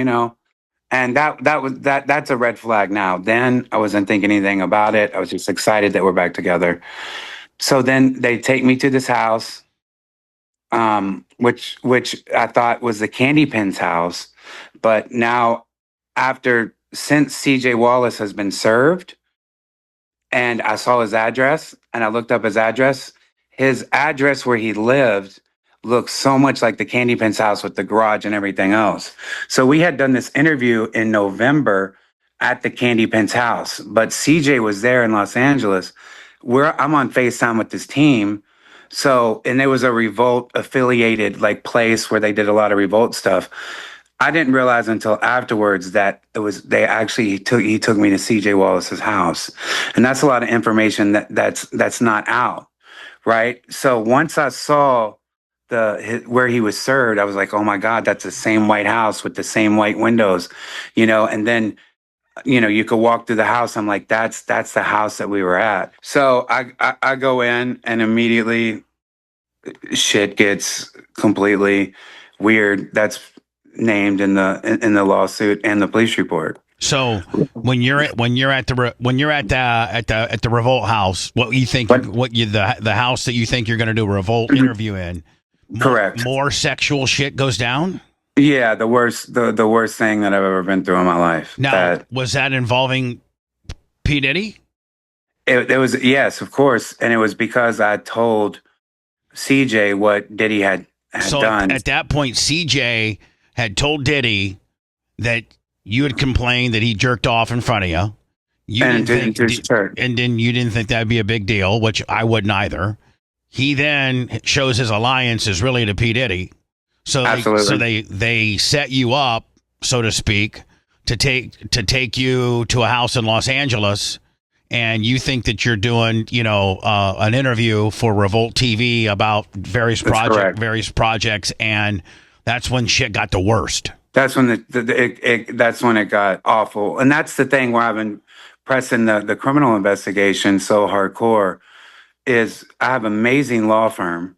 And that's a red flag now. Then I wasn't thinking anything about it. I was just excited that we're back together. So then they take me to this house, which I thought was the Candy Pin's house, but now since CJ Wallace has been served. And I saw his address and I looked up his address. His address where he lived looked so much like the Candy Pin's house with the garage and everything else. So we had done this interview in November at the Candy Pin's house, but CJ was there in Los Angeles. I'm on FaceTime with this team. So, and there was a Revolt affiliated like place where they did a lot of Revolt stuff. I didn't realize until afterwards that he took me to CJ Wallace's house. And that's a lot of information that's not out, right? So once I saw where he was served, I was like, oh my God, that's the same white house with the same white windows, and then, you could walk through the house. I'm like, that's the house that we were at. So I go in and immediately shit gets completely weird. That's named in the lawsuit and the police report. So when you're at the Revolt house, what you think the house that you think you're going to do a Revolt interview in, Correct. More sexual shit goes down. Yeah, the worst thing that I've ever been through in my life. Now, was that involving P. Diddy? It was, yes, of course, and it was because I told CJ what Diddy had done. At that point, CJ had told Diddy that you had complained that he jerked off in front of you. And then you didn't think that'd be a big deal, which I wouldn't either. He then shows his alliance is really to P. Diddy. So they set you up, so to speak, to take you to a house in Los Angeles, and you think that you're doing, an interview for Revolt TV about various projects, and that's when shit got the worst. That's when that's when it got awful, and that's the thing where I've been pressing the criminal investigation so hardcore. Is I have an amazing law firm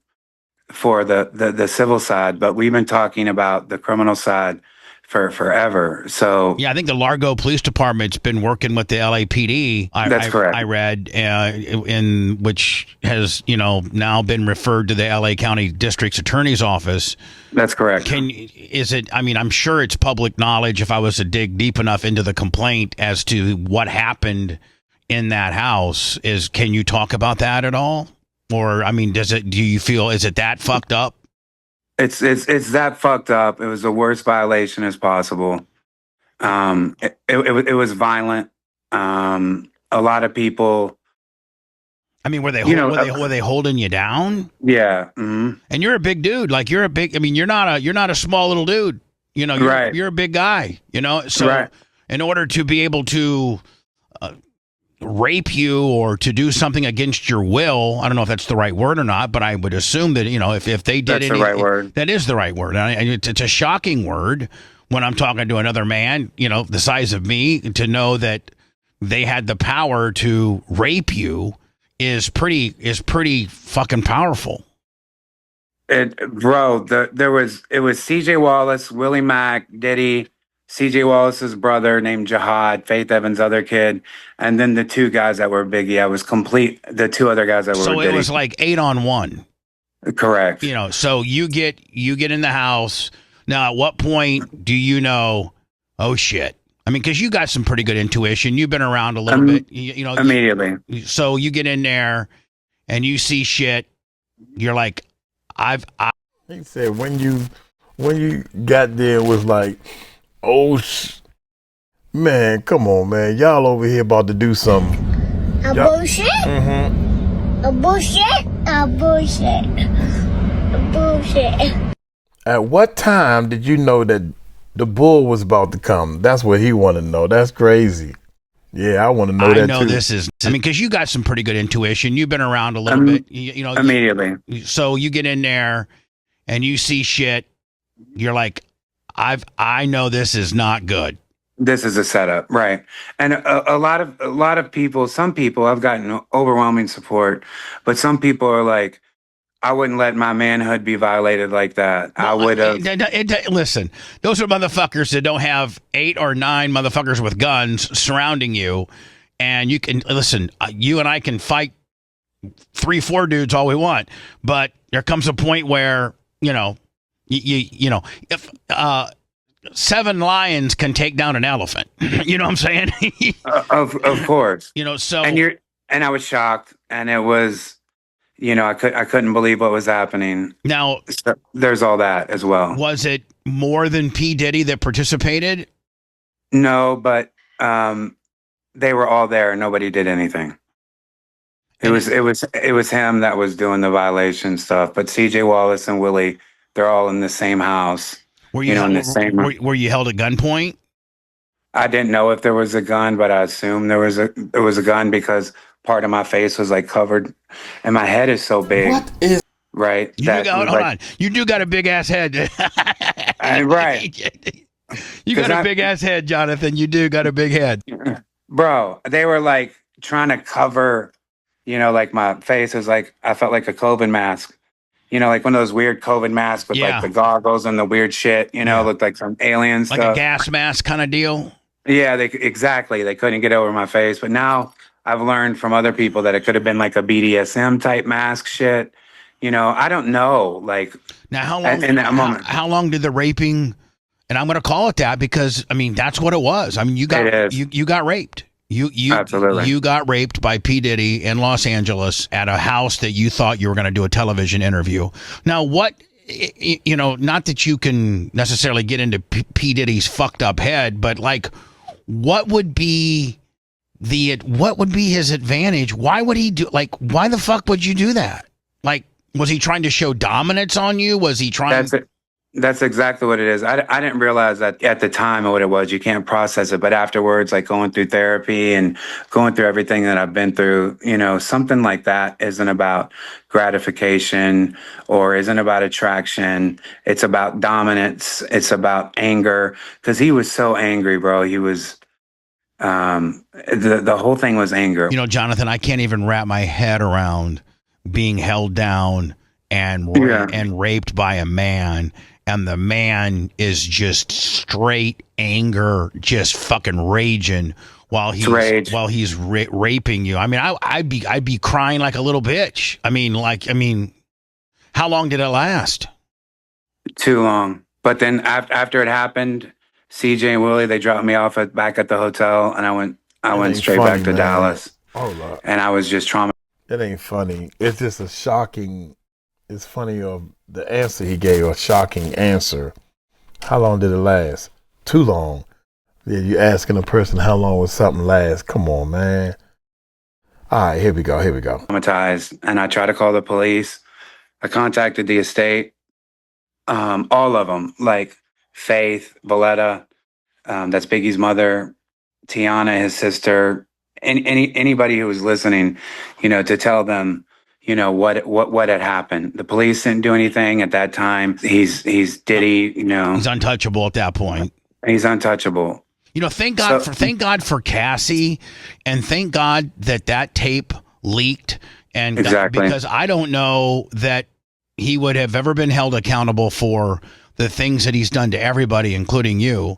for the civil side, but we've been talking about the criminal side for forever. So yeah, I think the Largo Police Department's been working with the LAPD. That's correct. I read in which has now been referred to the LA County District's Attorney's Office. That's correct. I'm sure it's public knowledge if I was to dig deep enough into the complaint as to what happened in that house. Can you talk about that at all? Or do you feel, is it that fucked up? It's that fucked up. It was the worst violation as possible. It was violent. A lot of people. Were they holding you down? Yeah. Mm-hmm. And you're a big dude. Like you're not a small little dude. Right. You're a big guy. So right. In order to be able to rape you or to do something against your will, I don't know if that's the right word or not, but I would assume that if they did that's the right word. That is the right word. It's a shocking word when I'm talking to another man, the size of me, to know that they had the power to rape you is pretty fucking powerful. It was CJ Wallace, Willie Mack, Diddy, CJ Wallace's brother named Jihad, Faith Evans' other kid, and then the two guys that were Biggie. I was complete. The two other guys that were So Diddy. It was like 8-on-1. Correct. So you get in the house. Now, at what point do you know, oh shit? Because you got some pretty good intuition. You've been around a little bit. Immediately. So you get in there and you see shit. You're like, He said when you got there, it was like, oh, man, come on, man. Y'all over here about to do something. Bullshit? Mm-hmm. Bullshit. At what time did you know that the bull was about to come? That's what he want to know. That's crazy. Yeah, I want to know that too. I know this is, because you got some pretty good intuition. You've been around a little bit. Immediately. So you get in there and you see shit. You're like, I know this is not good. This is a setup, right? And a lot of people, some people, I've gotten overwhelming support, but some people are like, I wouldn't let my manhood be violated like that. I would have. Listen, those are motherfuckers that don't have 8 or 9 motherfuckers with guns surrounding you, and you can listen. You and I can fight 3-4 dudes all we want, but there comes a point where if 7 lions can take down an elephant, you know what I'm saying? Of course. So and I was shocked, and it was, I couldn't believe what was happening. Now, so there's all that as well. Was it more than P. Diddy that participated? No, but they were all there. Nobody did anything. It was him that was doing the violation stuff. But CJ Wallace and Willie, they're all in the same house. Were you held at gunpoint? I didn't know if there was a gun, but I assumed there was a gun because part of my face was like covered, and my head is so big. What is right? Hold on. You do got a big ass head. Right. You got a big ass head, Jonathan. You do got a big head, bro. They were like trying to cover, like my face was like, I felt like a COVID mask. Like one of those weird COVID masks with like the goggles and the weird shit, looked like some alien stuff. Like a gas mask kind of deal? Yeah, exactly. They couldn't get over my face. But now I've learned from other people that it could have been like a BDSM type mask shit. I don't know. Like, Now, how long? in that moment, How long did the raping? And I'm going to call it that because I mean that's what it was. I mean you got it is. you got raped. Absolutely. You got raped by P. Diddy in Los Angeles at a house that you thought you were going to do a television interview. Now, what, not that you can necessarily get into P. Diddy's fucked up head, but like, what would be his advantage? Why would he do, like, why the fuck would you do that? Like, was he trying to show dominance on you? Was he trying? That's it. That's exactly what it is. I didn't realize that at the time what it was. You can't process it. But afterwards, like going through therapy and going through everything that I've been through, something like that isn't about gratification or isn't about attraction. It's about dominance. It's about anger. Because he was so angry, bro. He was, the whole thing was anger. Jonathan, I can't even wrap my head around being held down and raped by a man. And the man is just straight anger, just fucking raging while he's raping you. I mean, I'd be crying like a little bitch. I mean, how long did it last? Too long. But then after it happened, CJ and Willie, they dropped me off back at the hotel, and I went straight back to Dallas. Hold up. And I was just traumatized. It ain't funny. It's just a shocking. It's funny of the answer he gave, a shocking answer. How long did it last? Too long. Yeah, you asking a person how long would something last? Come on, man. All right, here we go. Traumatized, and I tried to call the police. I contacted the estate, all of them, like Faith, Valletta, that's Biggie's mother, Tiana, his sister, and anybody who was listening, to tell them, what had happened. The police didn't do anything at that time. He's Diddy, He's untouchable at that point. He's untouchable. Thank God for Cassie, and thank God that tape leaked, and exactly. Because I don't know that he would have ever been held accountable for the things that he's done to everybody, including you,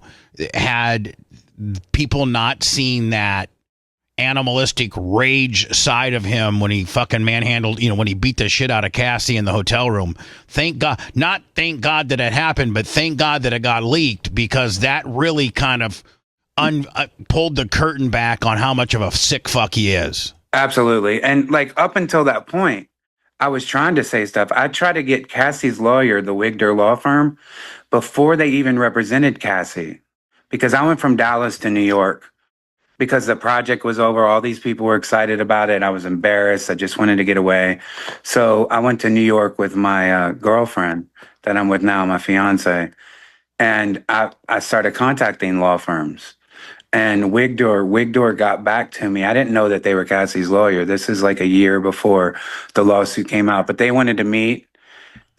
had people not seen that animalistic rage side of him when he fucking manhandled, when he beat the shit out of Cassie in the hotel room. Thank God that it happened, but thank God that it got leaked, because that really kind of pulled the curtain back on how much of a sick fuck he is. Absolutely. And like up until that point, I was trying to say stuff. I tried to get Cassie's lawyer, the Wigder law firm, before they even represented Cassie, because I went from Dallas to New York. Because the project was over, all these people were excited about it. I was embarrassed. I just wanted to get away. So I went to New York with my girlfriend that I'm with now, my fiance. And I started contacting law firms. And Wigdor got back to me. I didn't know that they were Cassie's lawyer. This is like a year before the lawsuit came out. But they wanted to meet.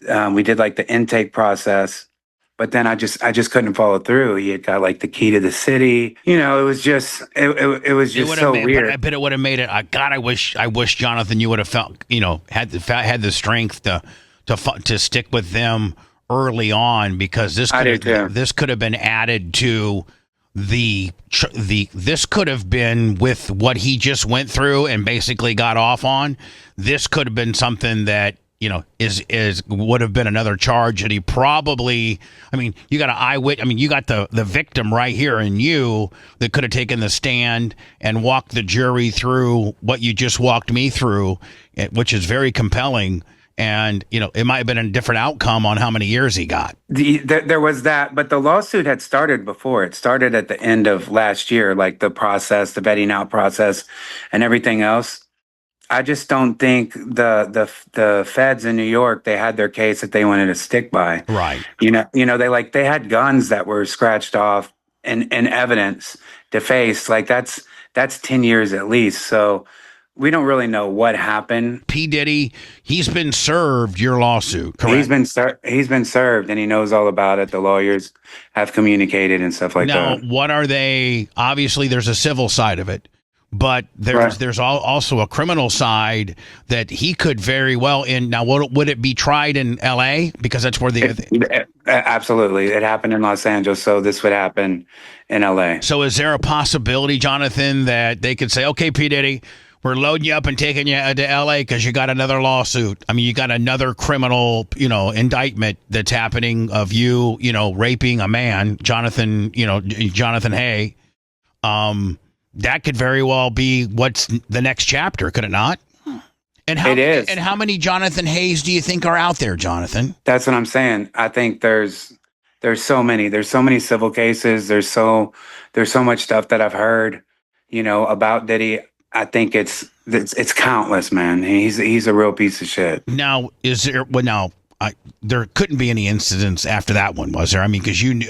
We did like the intake process. But then I just couldn't follow through. He had got like the key to the city. It was just so weird. But I bet it would have made it. I wish Jonathan, you would have felt, had the strength to stick with them early on, because this could have been added to this could have been with what he just went through and basically got off on. This could have been something that, would have been another charge that he probably, you got you got the victim right here in you that could have taken the stand and walked the jury through what you just walked me through, which is very compelling. And, it might have been a different outcome on how many years he got. There was that, but the lawsuit had started before. It started at the end of last year, like the process, the vetting out process and everything else. I just don't think the feds in New York, they had their case that they wanted to stick by. Right. They had guns that were scratched off and evidence defaced. Like that's 10 years at least. So we don't really know what happened. P. Diddy, he's been served your lawsuit, correct? He's been served, and he knows all about it. The lawyers have communicated and stuff like that. Now, what are they? Obviously, there's a civil side of it. but there's also a criminal side that he could very well. And now, would it be tried in L.A. because that's where absolutely, it happened in Los Angeles, so this would happen in L.A. So, is there a possibility, Jonathan, that they could say, "Okay, P. Diddy, we're loading you up and taking you to L.A. because you got another lawsuit. I mean, you got another criminal, indictment that's happening of you, raping a man, Jonathan Hay." That could very well be what's the next chapter, could it not? And it is. And how many Jonathan Hays do you think are out there, Jonathan? That's what I'm saying. I think there's so many. There's so many civil cases. There's so much stuff that I've heard, about Diddy. I think it's countless, man. He's a real piece of shit. Now, is there? Well, now there couldn't be any incidents after that one, was there? I mean, because you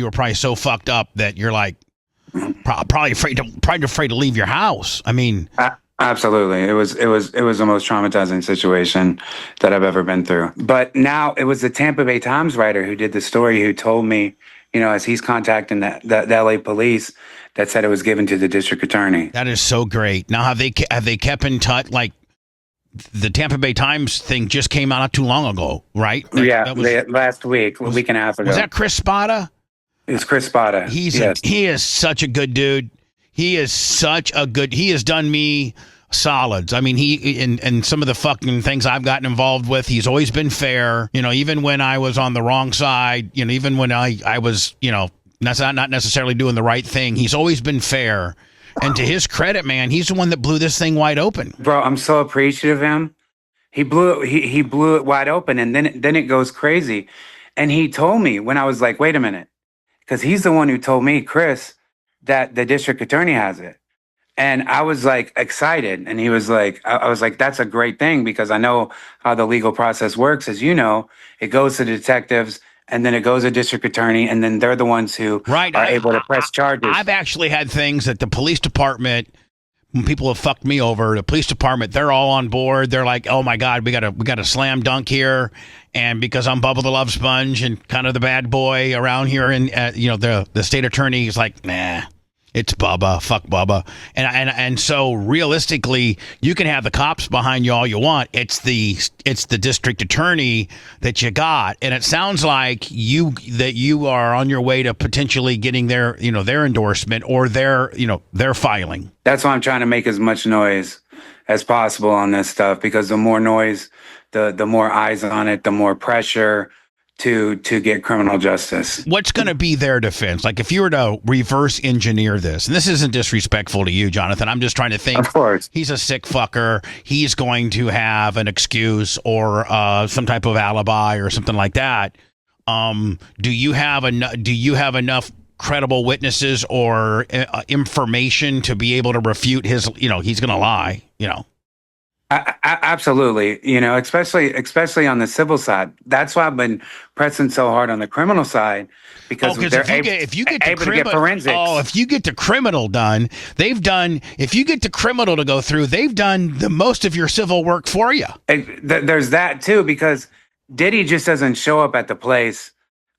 were probably so fucked up that you're like probably afraid to leave your house. I mean, absolutely, it was the most traumatizing situation that I've ever been through. But now it was the Tampa Bay Times writer who did the story who told me, as he's contacting the LA police, that said it was given to the district attorney. That is so great. Now, have they kept in touch? Like, the Tampa Bay Times thing just came out not too long ago, right? Last week, a week and a half ago. Was that Chris Spada? It's Chris Spada. He is such a good dude. He has done me solids. I mean, and some of the fucking things I've gotten involved with, he's always been fair. Even when I was on the wrong side, even when I was, not necessarily doing the right thing, he's always been fair. And to his credit, man, he's the one that blew this thing wide open. Bro, I'm so appreciative of him. He blew it wide open, and then it goes crazy. And he told me when I was like, wait a minute, because he's the one who told me, Chris, that the district attorney has it. And I was like excited. And he was like, I was like, that's a great thing, because I know how the legal process works. As you know, it goes to detectives, and then it goes to district attorney, and then they're the ones who are able to press charges. I've actually had things that the police department, when people have fucked me over, the police department, they're all on board. They're like, oh my God, we got a slam dunk here. And because I'm Bubba the Love Sponge and kind of the bad boy around here, and the state attorney is like, nah, it's Bubba, fuck Bubba. And so realistically, you can have the cops behind you all you want. It's the district attorney that you got. And it sounds like you are on your way to potentially getting their endorsement or their filing. That's why I'm trying to make as much noise as possible on this stuff, because the more noise, the more eyes on it, the more pressure to get criminal justice. What's going to be their defense? Like, if you were to reverse engineer this, and this isn't disrespectful to you, Jonathan, I'm just trying to think. Of course. He's a sick fucker. He's going to have an excuse or some type of alibi or something like that. Do you have enough credible witnesses or information to be able to refute his, he's going to lie, Absolutely. Especially on the civil side. That's why I've been pressing so hard on the criminal side, because if you get able to get forensics. Oh, if you get the criminal done, if you get the criminal to go through, they've done the most of your civil work for you. There's that too, because Diddy just doesn't show up at the place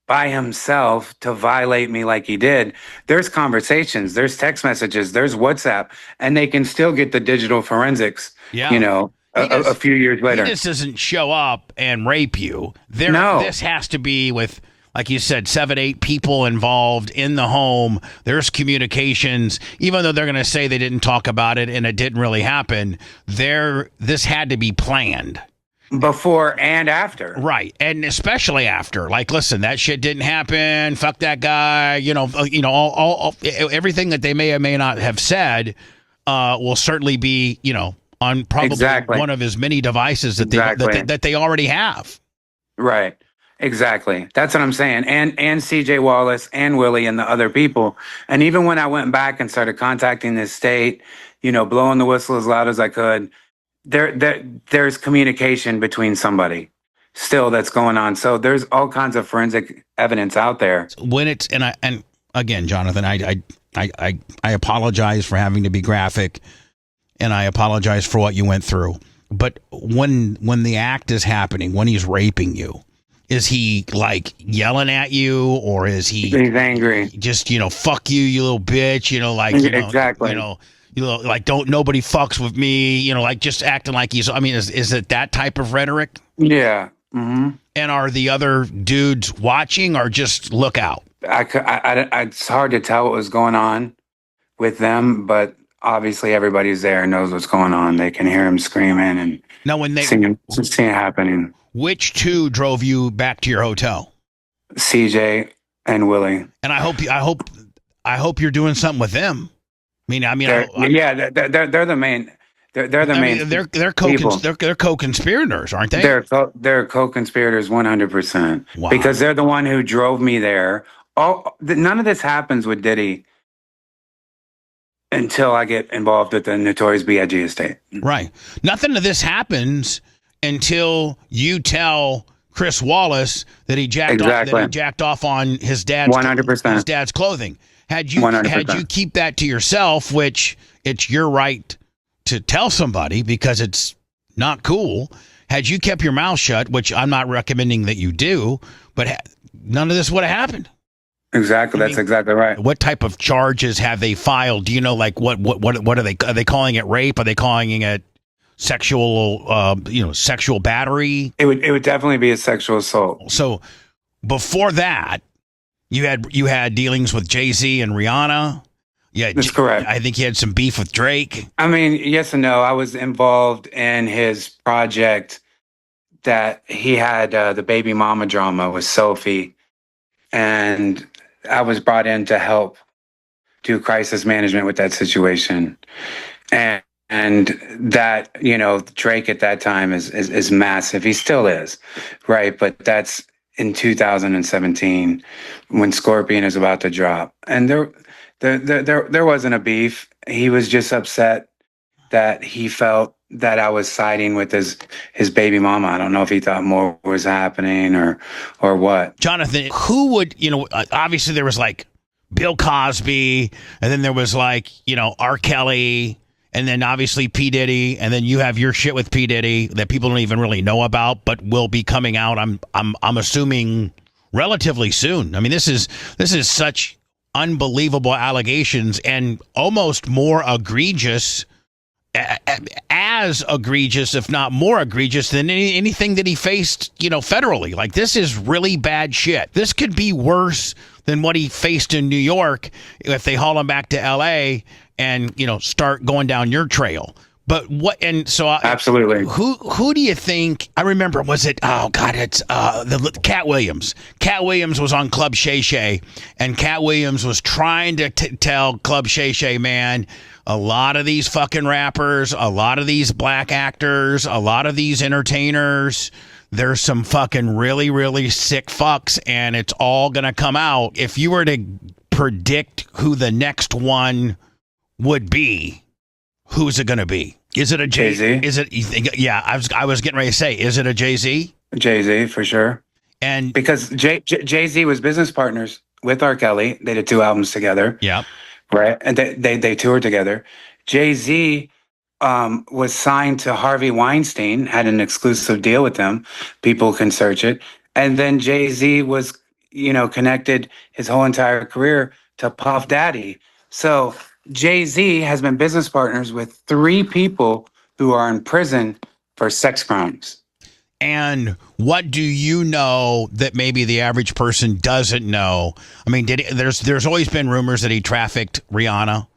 by himself to violate me like he did. There's conversations, there's text messages, there's WhatsApp, and they can still get the digital forensics, a few years later. He just doesn't show up and rape you. No. This has to be with, like you said, 7-8 people involved in the home. There's communications, even though they're going to say they didn't talk about it and it didn't really happen. This had to be planned. Before and after. Right. And especially after. Like, listen, that shit didn't happen. Fuck that guy. All everything that they may or may not have said will certainly be, on probably one of his many devices that they already have. Right. Exactly. That's what I'm saying. And CJ Wallace and Willie and the other people. And even when I went back and started contacting this state, blowing the whistle as loud as I could, there's communication between somebody still that's going on. So there's all kinds of forensic evidence out there. When it's and again, Jonathan, I apologize for having to be graphic, and I apologize for what you went through. But when the act is happening, when he's raping you, Is he like yelling at you, or is he He's angry. just, fuck you, you little bitch, Exactly. like don't nobody fucks with me, like just acting like he's, I mean, is it that type of rhetoric? Yeah. Mm-hmm. And are the other dudes watching or just look out? It's hard to tell what was going on with them, but obviously everybody's there and knows what's going on. They can hear him screaming and Now, when they, seeing it happening. which two drove you back to your hotel? CJ and Willie. And I hope you're doing something with them. They're the main. They're the main. They're people. they're co-conspirators, aren't they? They're co-conspirators 100%. Wow. Because they're the one who drove me there. None of this happens with Diddy until I get involved with the Notorious B.I.G. estate. Right. Nothing of this happens until you tell Chris Wallace that he jacked off on his dad's 100%. his dad's clothing. Had you 100%. keep that to yourself, which it's your right to tell somebody because it's not cool. Had you kept your mouth shut, which I'm not recommending that you do, but none of this would have happened. Exactly. That's exactly right. What type of charges have they filed? Do you know, like what are they calling it? Rape? Are they calling it sexual sexual battery? It would definitely be a sexual assault. So before that, you had dealings with Jay-Z and Rihanna. Yeah, that's correct. I think he had some beef with Drake. I mean, yes and no. I was involved in his project that he had the baby mama drama with Sophie, and I was brought in to help do crisis management with that situation. And that, Drake at that time is massive. He still is, right? But that's in 2017 when Scorpion is about to drop. And there wasn't a beef. He was just upset that he felt that I was siding with his baby mama. I don't know if he thought more was happening or what. Jonathan, who would, obviously there was like Bill Cosby, and then there was like, R. Kelly, and then obviously P. Diddy, and then you have your shit with P. Diddy that people don't even really know about, but will be coming out. I'm assuming relatively soon. I mean, this is such unbelievable allegations and almost more egregious, as egregious, if not more egregious than anything that he faced, federally. Like, this is really bad shit. This could be worse than what he faced in New York if they haul him back to L.A. and, start going down your trail. But what, and so absolutely, who do you think? I remember, was it? Oh God, it's the Cat Williams. Cat Williams was on Club Shay Shay, and Cat Williams was trying to tell Club Shay Shay, man, a lot of these fucking rappers, a lot of these black actors, a lot of these entertainers, there's some fucking really, really sick fucks, and it's all gonna come out. If you were to predict who the next one would be, who's it going to be? Is it a Jay-Z? Is it? You think? Yeah, I was getting ready to say, is it a Jay-Z? Jay-Z for sure. And because Jay-Z was business partners with R. Kelly. They did 2 albums together. Yeah. Right. And they toured together. Jay-Z was signed to Harvey Weinstein, had an exclusive deal with them. People can search it. And then Jay-Z was, connected his whole entire career to Puff Daddy. So Jay-Z has been business partners with 3 people who are in prison for sex crimes. And what do you know that maybe the average person doesn't know? I mean, there's always been rumors that he trafficked Rihanna.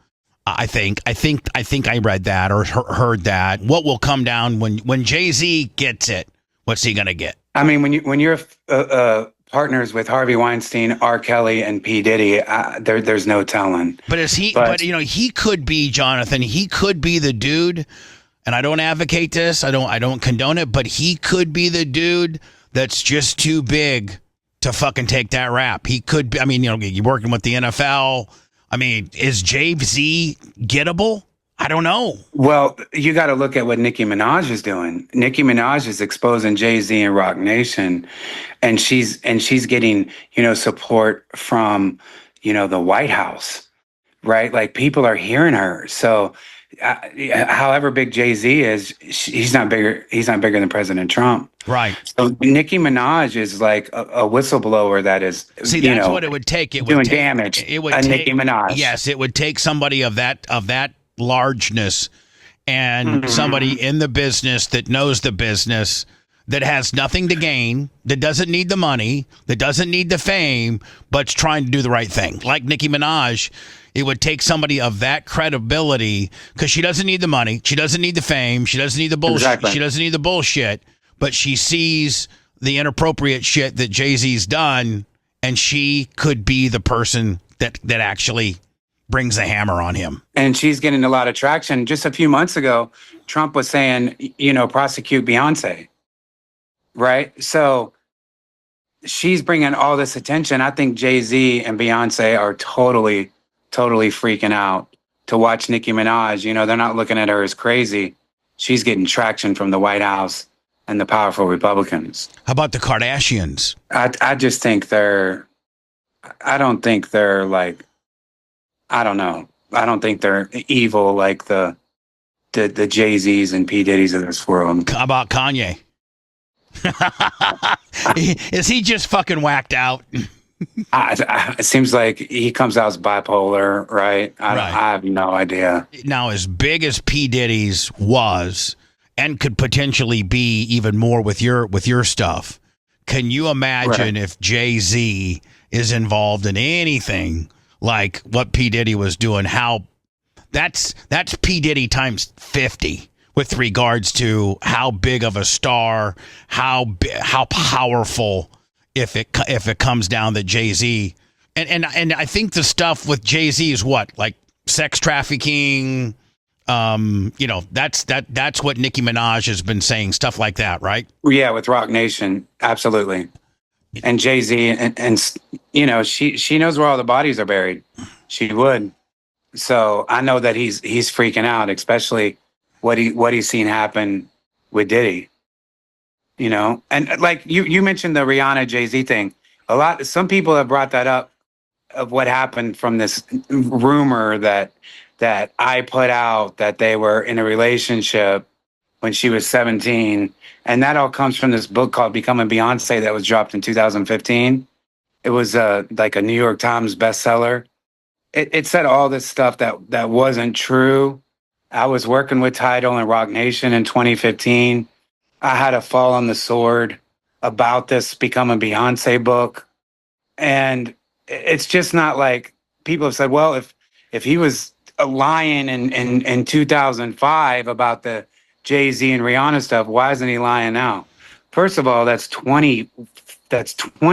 I think I read that or heard that. What will come down when Jay-Z gets it? What's he gonna get? I mean, when you're partners with Harvey Weinstein, R. Kelly, and P. Diddy, there's no telling. But is he? But he could be, Jonathan. He could be the dude. And I don't advocate this. I don't condone it. But he could be the dude that's just too big to fucking take that rap. He could be. I mean, you're working with the NFL. I mean, is Jay-Z gettable? I don't know. Well, you got to look at what Nicki Minaj is doing. Nicki Minaj is exposing Jay-Z and Rock Nation, and she's getting, support from, the White House, right? Like, people are hearing her. So however big Jay-Z is, he's not bigger. He's not bigger than President Trump. Right. So Nicki Minaj is like a whistleblower that is, See, that's what it would take. It doing would take damage. It would a take Nicki Minaj. Yes, it would take somebody of that largeness and somebody in the business that knows the business, that has nothing to gain, that doesn't need the money, that doesn't need the fame, but's trying to do the right thing. Like Nicki Minaj, it would take somebody of that credibility, because she doesn't need the money, she doesn't need the fame, she doesn't need the bullshit, Exactly. she doesn't need the bullshit, but she sees the inappropriate shit that Jay-Z's done, and she could be the person that actually brings the hammer on him. And she's getting a lot of traction. Just a few months ago, Trump was saying, prosecute Beyonce. Right? So she's bringing all this attention. I think Jay-Z and Beyonce are totally freaking out to watch Nicki Minaj. They're not looking at her as crazy. She's getting traction from the White House and the powerful Republicans. How about the Kardashians? I just think I don't think they're like, I don't know. I don't think they're evil like the Jay-Z's and P. Diddy's of this world. How about Kanye? Is he just fucking whacked out? It seems like he comes out as bipolar, right? I have no idea. Now, as big as P. Diddy's was, and could potentially be even more with your stuff, can you imagine if Jay-Z is involved in anything like what P. Diddy was doing? How that's P. Diddy times 50 with regards to how big of a star, how powerful. If it comes down that Jay-Z and I think the stuff with Jay-Z is what, like sex trafficking, that's what Nicki Minaj has been saying, stuff like that, right? Yeah, with Rock Nation, absolutely. And Jay-Z and she knows where all the bodies are buried. She would. So I know that he's freaking out, especially what he's seen happen with Diddy. And like you mentioned the Rihanna Jay-Z thing. Some people have brought that up of what happened from this rumor that I put out that they were in a relationship when she was 17. And that all comes from this book called Becoming Beyonce that was dropped in 2015. It was like a New York Times bestseller. It said all this stuff that wasn't true. I was working with Tidal and Rock Nation in 2015. I had to fall on the sword about this Becoming Beyonce book. And it's just not like people have said, well, if he was lying in 2005 about the Jay-Z and Rihanna stuff, why isn't he lying now? First of all, that's 20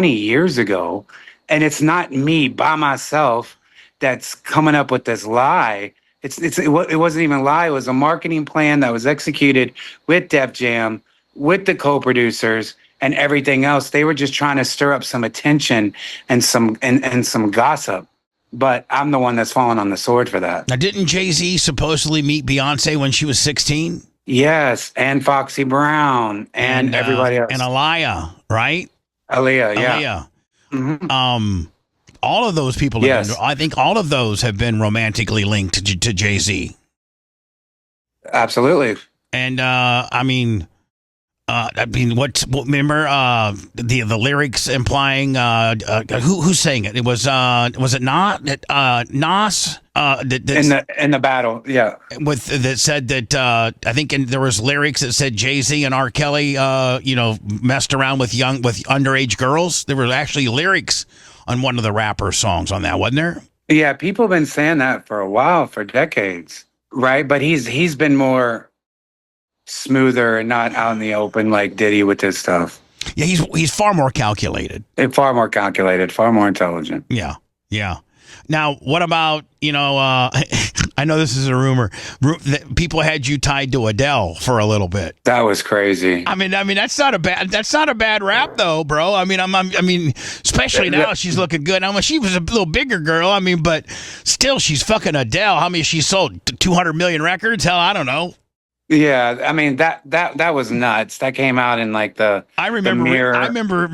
years ago. And it's not me by myself that's coming up with this lie. It wasn't even a lie. It was a marketing plan that was executed with Def Jam, with the co-producers and everything else. They were just trying to stir up some attention and some gossip. But I'm the one that's fallen on the sword for that. Now, didn't Jay-Z supposedly meet Beyonce when she was 16? Yes, and Foxy Brown and everybody else. And Aaliyah, right? Aaliyah, yeah. Mm-hmm. All of those people, I think all of those have been romantically linked to Jay-Z. Absolutely. And remember the lyrics implying who's saying it? It was it not Nas in the battle, yeah. That said that I think there was lyrics that said Jay-Z and R. Kelly messed around with underage girls. There were actually lyrics on one of the rapper songs on that, wasn't there? Yeah, people have been saying that for a while, for decades, right? But he's been more smoother and not out in the open like Diddy with this stuff. Yeah, he's far more calculated. Far more calculated, far more intelligent. Yeah. Now, what about, I know this is a rumor that people had you tied to Adele for a little bit. That was crazy. I mean, that's not a bad rap though, bro. I mean, especially now she's looking good. I mean, she was a little bigger girl. But still, she's fucking Adele. How many she sold? 200 million records? Hell, I don't know. Yeah, I mean that was nuts. That came out in like I remember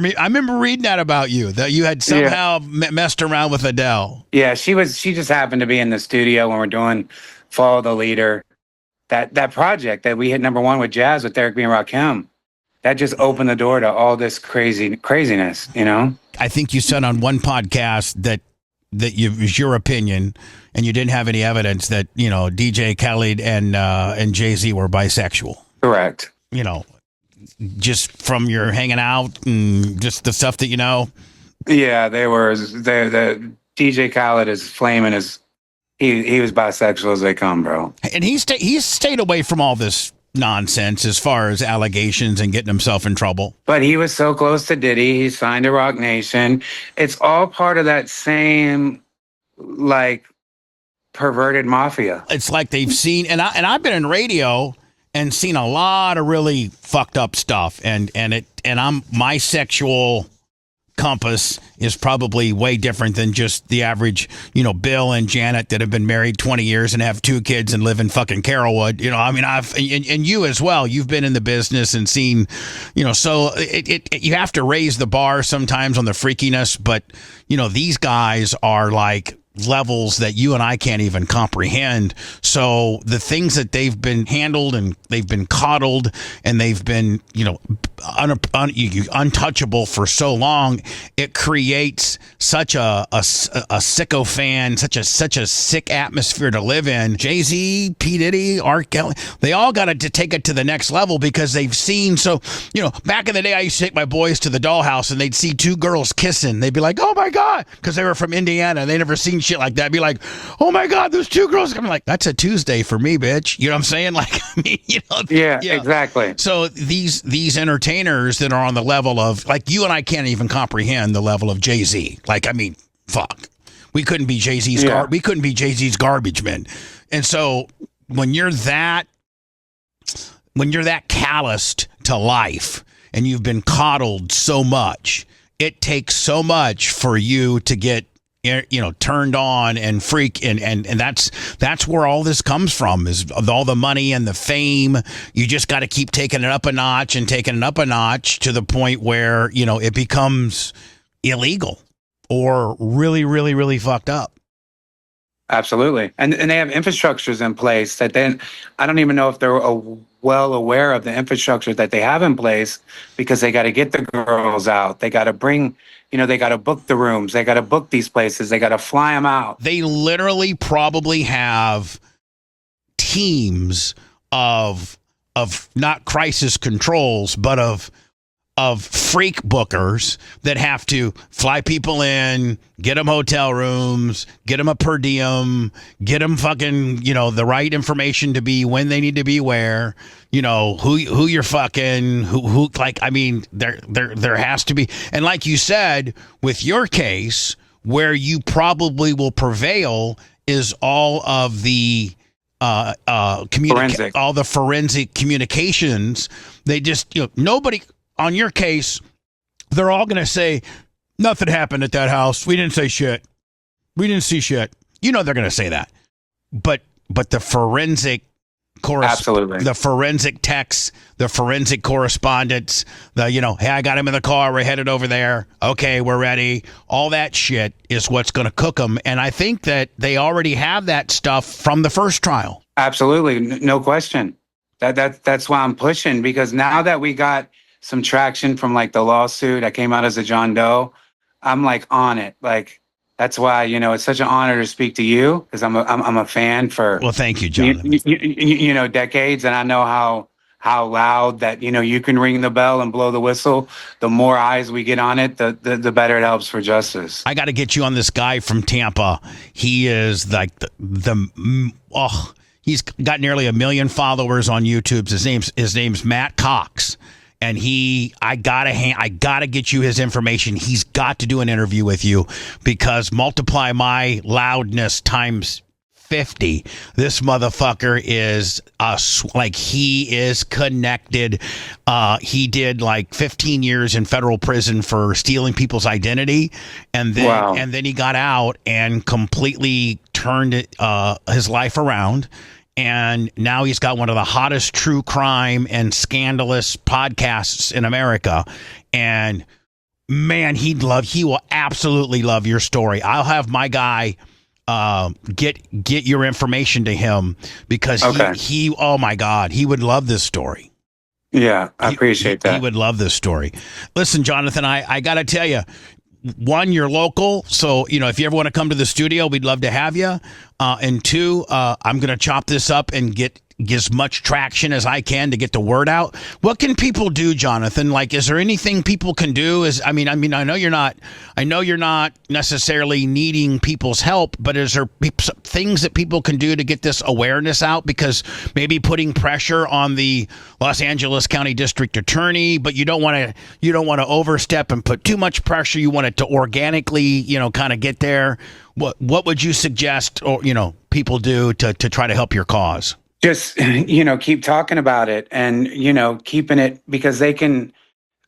reading that about you, that you had somehow messed around with Adele. Yeah, she just happened to be in the studio when we're doing Follow the Leader, that project that we hit #1 with Jazz with Derek B and Rakim, that just opened the door to all this craziness, you know? I think you said on one podcast that it was your opinion, and you didn't have any evidence that, you know, DJ Khaled and Jay-Z were bisexual. Correct. You know, just from your hanging out and just the stuff that you know. Yeah, the DJ Khaled is flaming as he was bisexual as they come, bro. And he's stayed away from all this nonsense as far as allegations and getting himself in trouble. But he was so close to Diddy. He signed to Rock Nation. It's all part of that same, like, perverted mafia. It's like they've seen, and I've been in radio and seen a lot of really fucked up stuff, and my sexual compass is probably way different than just the average, you know, Bill and Janet that have been married 20 years and have 2 kids and live in fucking Carrollwood. You know, I mean, and you as well, you've been in the business and seen, you know, so you have to raise the bar sometimes on the freakiness, but, you know, these guys are like levels that you and I can't even comprehend. So the things that they've been handled and they've been coddled and they've been, you know, untouchable for so long, it creates such a sycophant, such a sick atmosphere to live in. Jay-Z, P. Diddy, R. Kelly, they all got to take it to the next level because they've seen. So, you know, back in the day, I used to take my boys to the dollhouse and they'd see 2 girls kissing. They'd be like, oh my God, because they were from Indiana and they never seen shit like that. Be like, oh my God, there's 2 girls. I'm like, that's a Tuesday for me, bitch. You know what I'm saying? Like, I mean, you know. Yeah, exactly. So these entertainers that are on the level of, like, you and I can't even comprehend the level of Jay-Z. Like, I mean, fuck. We couldn't be Jay-Z's we couldn't be Jay-Z's garbage men. And so when you're that calloused to life and you've been coddled so much, it takes so much for you to get, you know, turned on and freak, and that's where all this comes from, is all the money and the fame. You just got to keep taking it up a notch and taking it up a notch to the point where, you know, it becomes illegal or really, really, really fucked up. Absolutely. And they have infrastructures in place that then I don't even know if they're well aware of the infrastructure that they have in place, because they got to get the girls out. They got to bring, you know, they got to book the rooms. They got to book these places. They got to fly them out. They literally probably have teams of not crisis controls, but of freak bookers that have to fly people in, get them hotel rooms, get them a per diem, get them fucking, you know, the right information to be when they need to be where, you know, who you're fucking, who like, I mean, there has to be. And like you said, with your case, where you probably will prevail is all of the all the forensic communications. They just, you know, nobody on your case, they're all going to say, nothing happened at that house. We didn't say shit. We didn't see shit. You know they're going to say that. But the forensic absolutely, the forensic texts, the forensic correspondence, the, you know, hey, I got him in the car. We're headed over there. Okay, we're ready. All that shit is what's going to cook them. And I think that they already have that stuff from the first trial. Absolutely. No question. That's why I'm pushing, because now that we got some traction from like the lawsuit, I came out as a John Doe, I'm like on it. Like, that's why, you know, it's such an honor to speak to you, because I'm a fan for, well, thank you, Jonathan. You know, decades, and I know how loud that, you know, you can ring the bell and blow the whistle. The more eyes we get on it, the better it helps for justice. I got to get you on this guy from Tampa. He is like he's got nearly 1 million followers on YouTube. His name's Matt Cox. And I gotta get you his information. He's got to do an interview with you, because multiply my loudness times 50. This motherfucker is like, he is connected. He did like 15 years in federal prison for stealing people's identity, and then he got out and completely turned his life around. And now he's got one of the hottest true crime and scandalous podcasts in America. And man, he will absolutely love your story. I'll have my guy get your information to him because he oh my God, he would love this story. Yeah, I appreciate that. He would love this story. Listen, Jonathan, I got to tell you, one, you're local, so if you ever want to come to the studio, we'd love to have you. And two, I'm going to chop this up and get as much traction as I can to get the word out. What can people do, Jonathan? Like, is there anything people can do? I know you're not necessarily needing people's help, but is there things that people can do to get this awareness out? Because maybe putting pressure on the Los Angeles County District Attorney, but you don't want to overstep and put too much pressure. You want it to organically, kind of get there. What would you suggest, or people do to try to help your cause? Just, keep talking about it and, keeping it, because they can,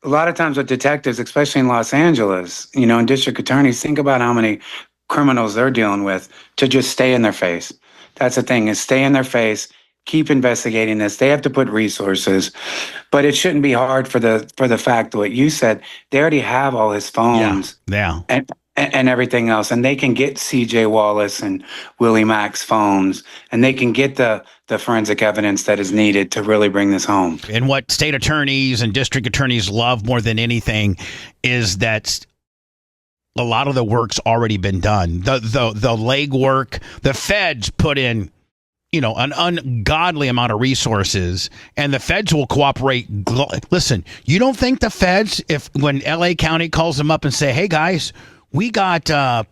a lot of times with detectives, especially in Los Angeles, and district attorneys, think about how many criminals they're dealing with, to just stay in their face. That's the thing, is stay in their face, keep investigating this. They have to put resources, but it shouldn't be hard for the fact that what you said, they already have all his phones. Yeah. And everything else. And they can get CJ Wallace and Willie Mack's phones, and they can get the forensic evidence that is needed to really bring this home. And what state attorneys and district attorneys love more than anything is that a lot of the work's already been done. The legwork, the feds put in, an ungodly amount of resources, and the feds will cooperate. Listen, you don't think the feds, when LA County calls them up and say, hey guys, we got, I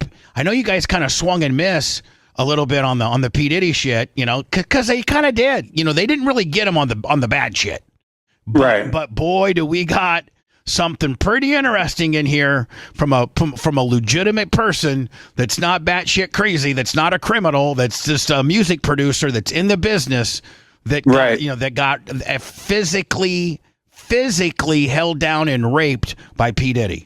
know you guys kind of swung and miss a little bit on the P. Diddy shit, because they kind of did. They didn't really get him on the bad shit. Right. But boy, do we got something pretty interesting in here from a legitimate person that's not batshit crazy, that's not a criminal, that's just a music producer that's in the business, that that got physically held down and raped by P. Diddy.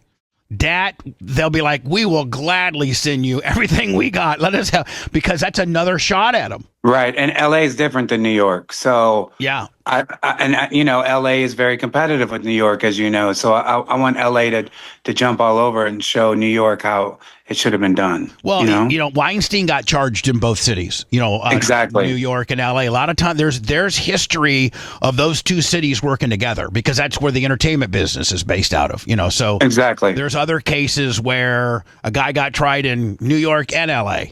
They'll be like, we will gladly send you everything we got. Let us have, because that's another shot at them. Right. And LA is different than New York. So yeah. LA is very competitive with New York, as you know. So I want LA to jump all over and show New York how it should have been done. Well, Weinstein got charged in both cities, exactly. New York and LA. A lot of times there's history of those two cities working together, because that's where the entertainment business is based out of, so exactly. There's other cases where a guy got tried in New York and LA,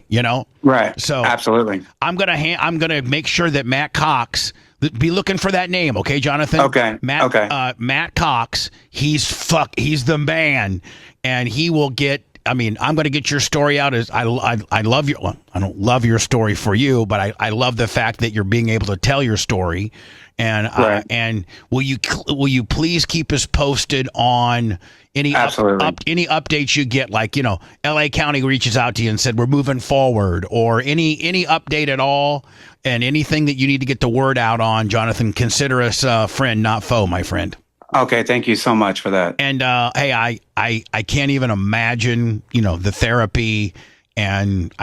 Right. So absolutely. I'm going to make sure that Matt Cox, be looking for that name, okay, Jonathan? Okay. Matt Cox, he's the man, and he will get. I'm going to get your story out. As I love your. Well, I don't love your story for you, but I love the fact that you're being able to tell your story, and right. And will you please keep us posted on any any updates you get, like LA County reaches out to you and said we're moving forward, or any update at all, and anything that you need to get the word out on, Jonathan. Consider us friend, not foe, my friend. Okay, thank you so much for that. And hey, I can't even imagine, the therapy and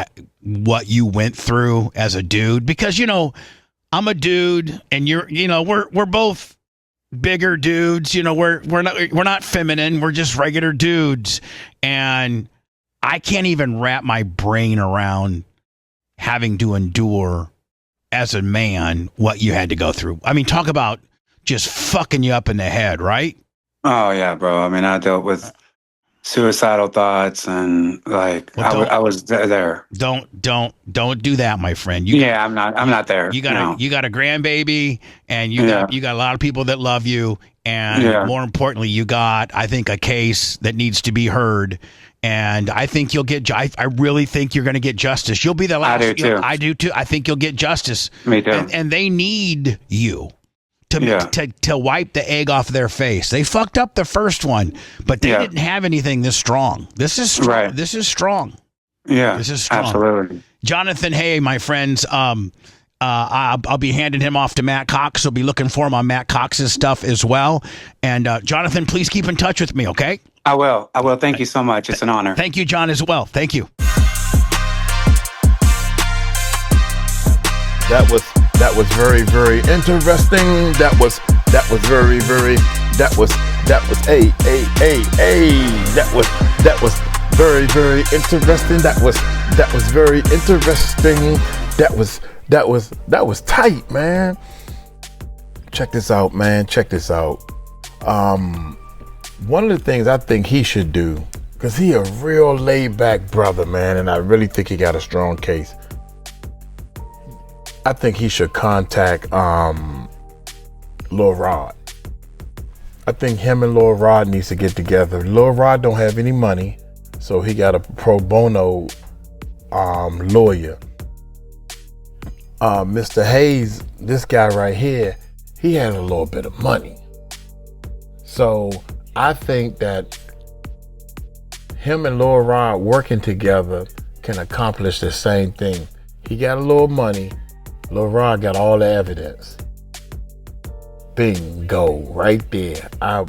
what you went through as a dude, because I'm a dude, and we're both bigger dudes. We're not feminine. We're just regular dudes, and I can't even wrap my brain around having to endure as a man what you had to go through. I mean, talk about just fucking you up in the head, right? Oh yeah, bro. I mean, I dealt with suicidal thoughts, and I was there. Don't do that, my friend. I'm not there. You got a grandbaby, and you got a lot of people that love you, and more importantly, you got, I think, a case that needs to be heard. And I think you'll get. I really think you're going to get justice. You'll be the last. I do too. I do too. I think you'll get justice. Me too. And they need you to wipe the egg off their face. They fucked up the first one, but they didn't have anything this strong. This is strong. Right. This is strong. Yeah, this is strong. Absolutely. Jonathan, hey, my friends. I'll be handing him off to Matt Cox. So be looking for him on Matt Cox's stuff as well. And Jonathan, please keep in touch with me, okay? I will. Thank you so much. It's an honor. Thank you, John, as well. Thank you. That was very, very interesting. That was very, very. That was Very, very interesting. That was very interesting. That was tight, man. Check this out, man. Check this out. One of the things I think he should do, because he a real laid back brother, man, and I really think he got a strong case. I think he should contact Lil Rod. I think him and Lil Rod needs to get together. Lil Rod don't have any money, so he got a pro bono lawyer. Mr. Hayes, this guy right here, he has a little bit of money. So I think that him and Lil Rod working together can accomplish the same thing. He got a little money. Lil Rod got all the evidence. Bingo, right there. I'm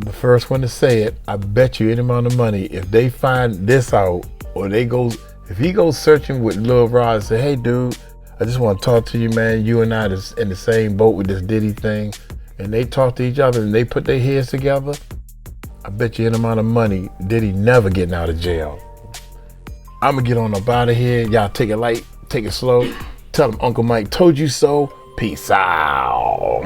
the first one to say it. I bet you any amount of money, if they find this out, or if he goes searching with Lil Rod and say, hey dude, I just want to talk to you, man. You and I is in the same boat with this Diddy thing. And they talk to each other and they put their heads together. I bet you any amount of money, Diddy never getting out of jail. I'm gonna get on up out of here. Y'all take it light, take it slow. Tell him Uncle Mike told you so. Peace out.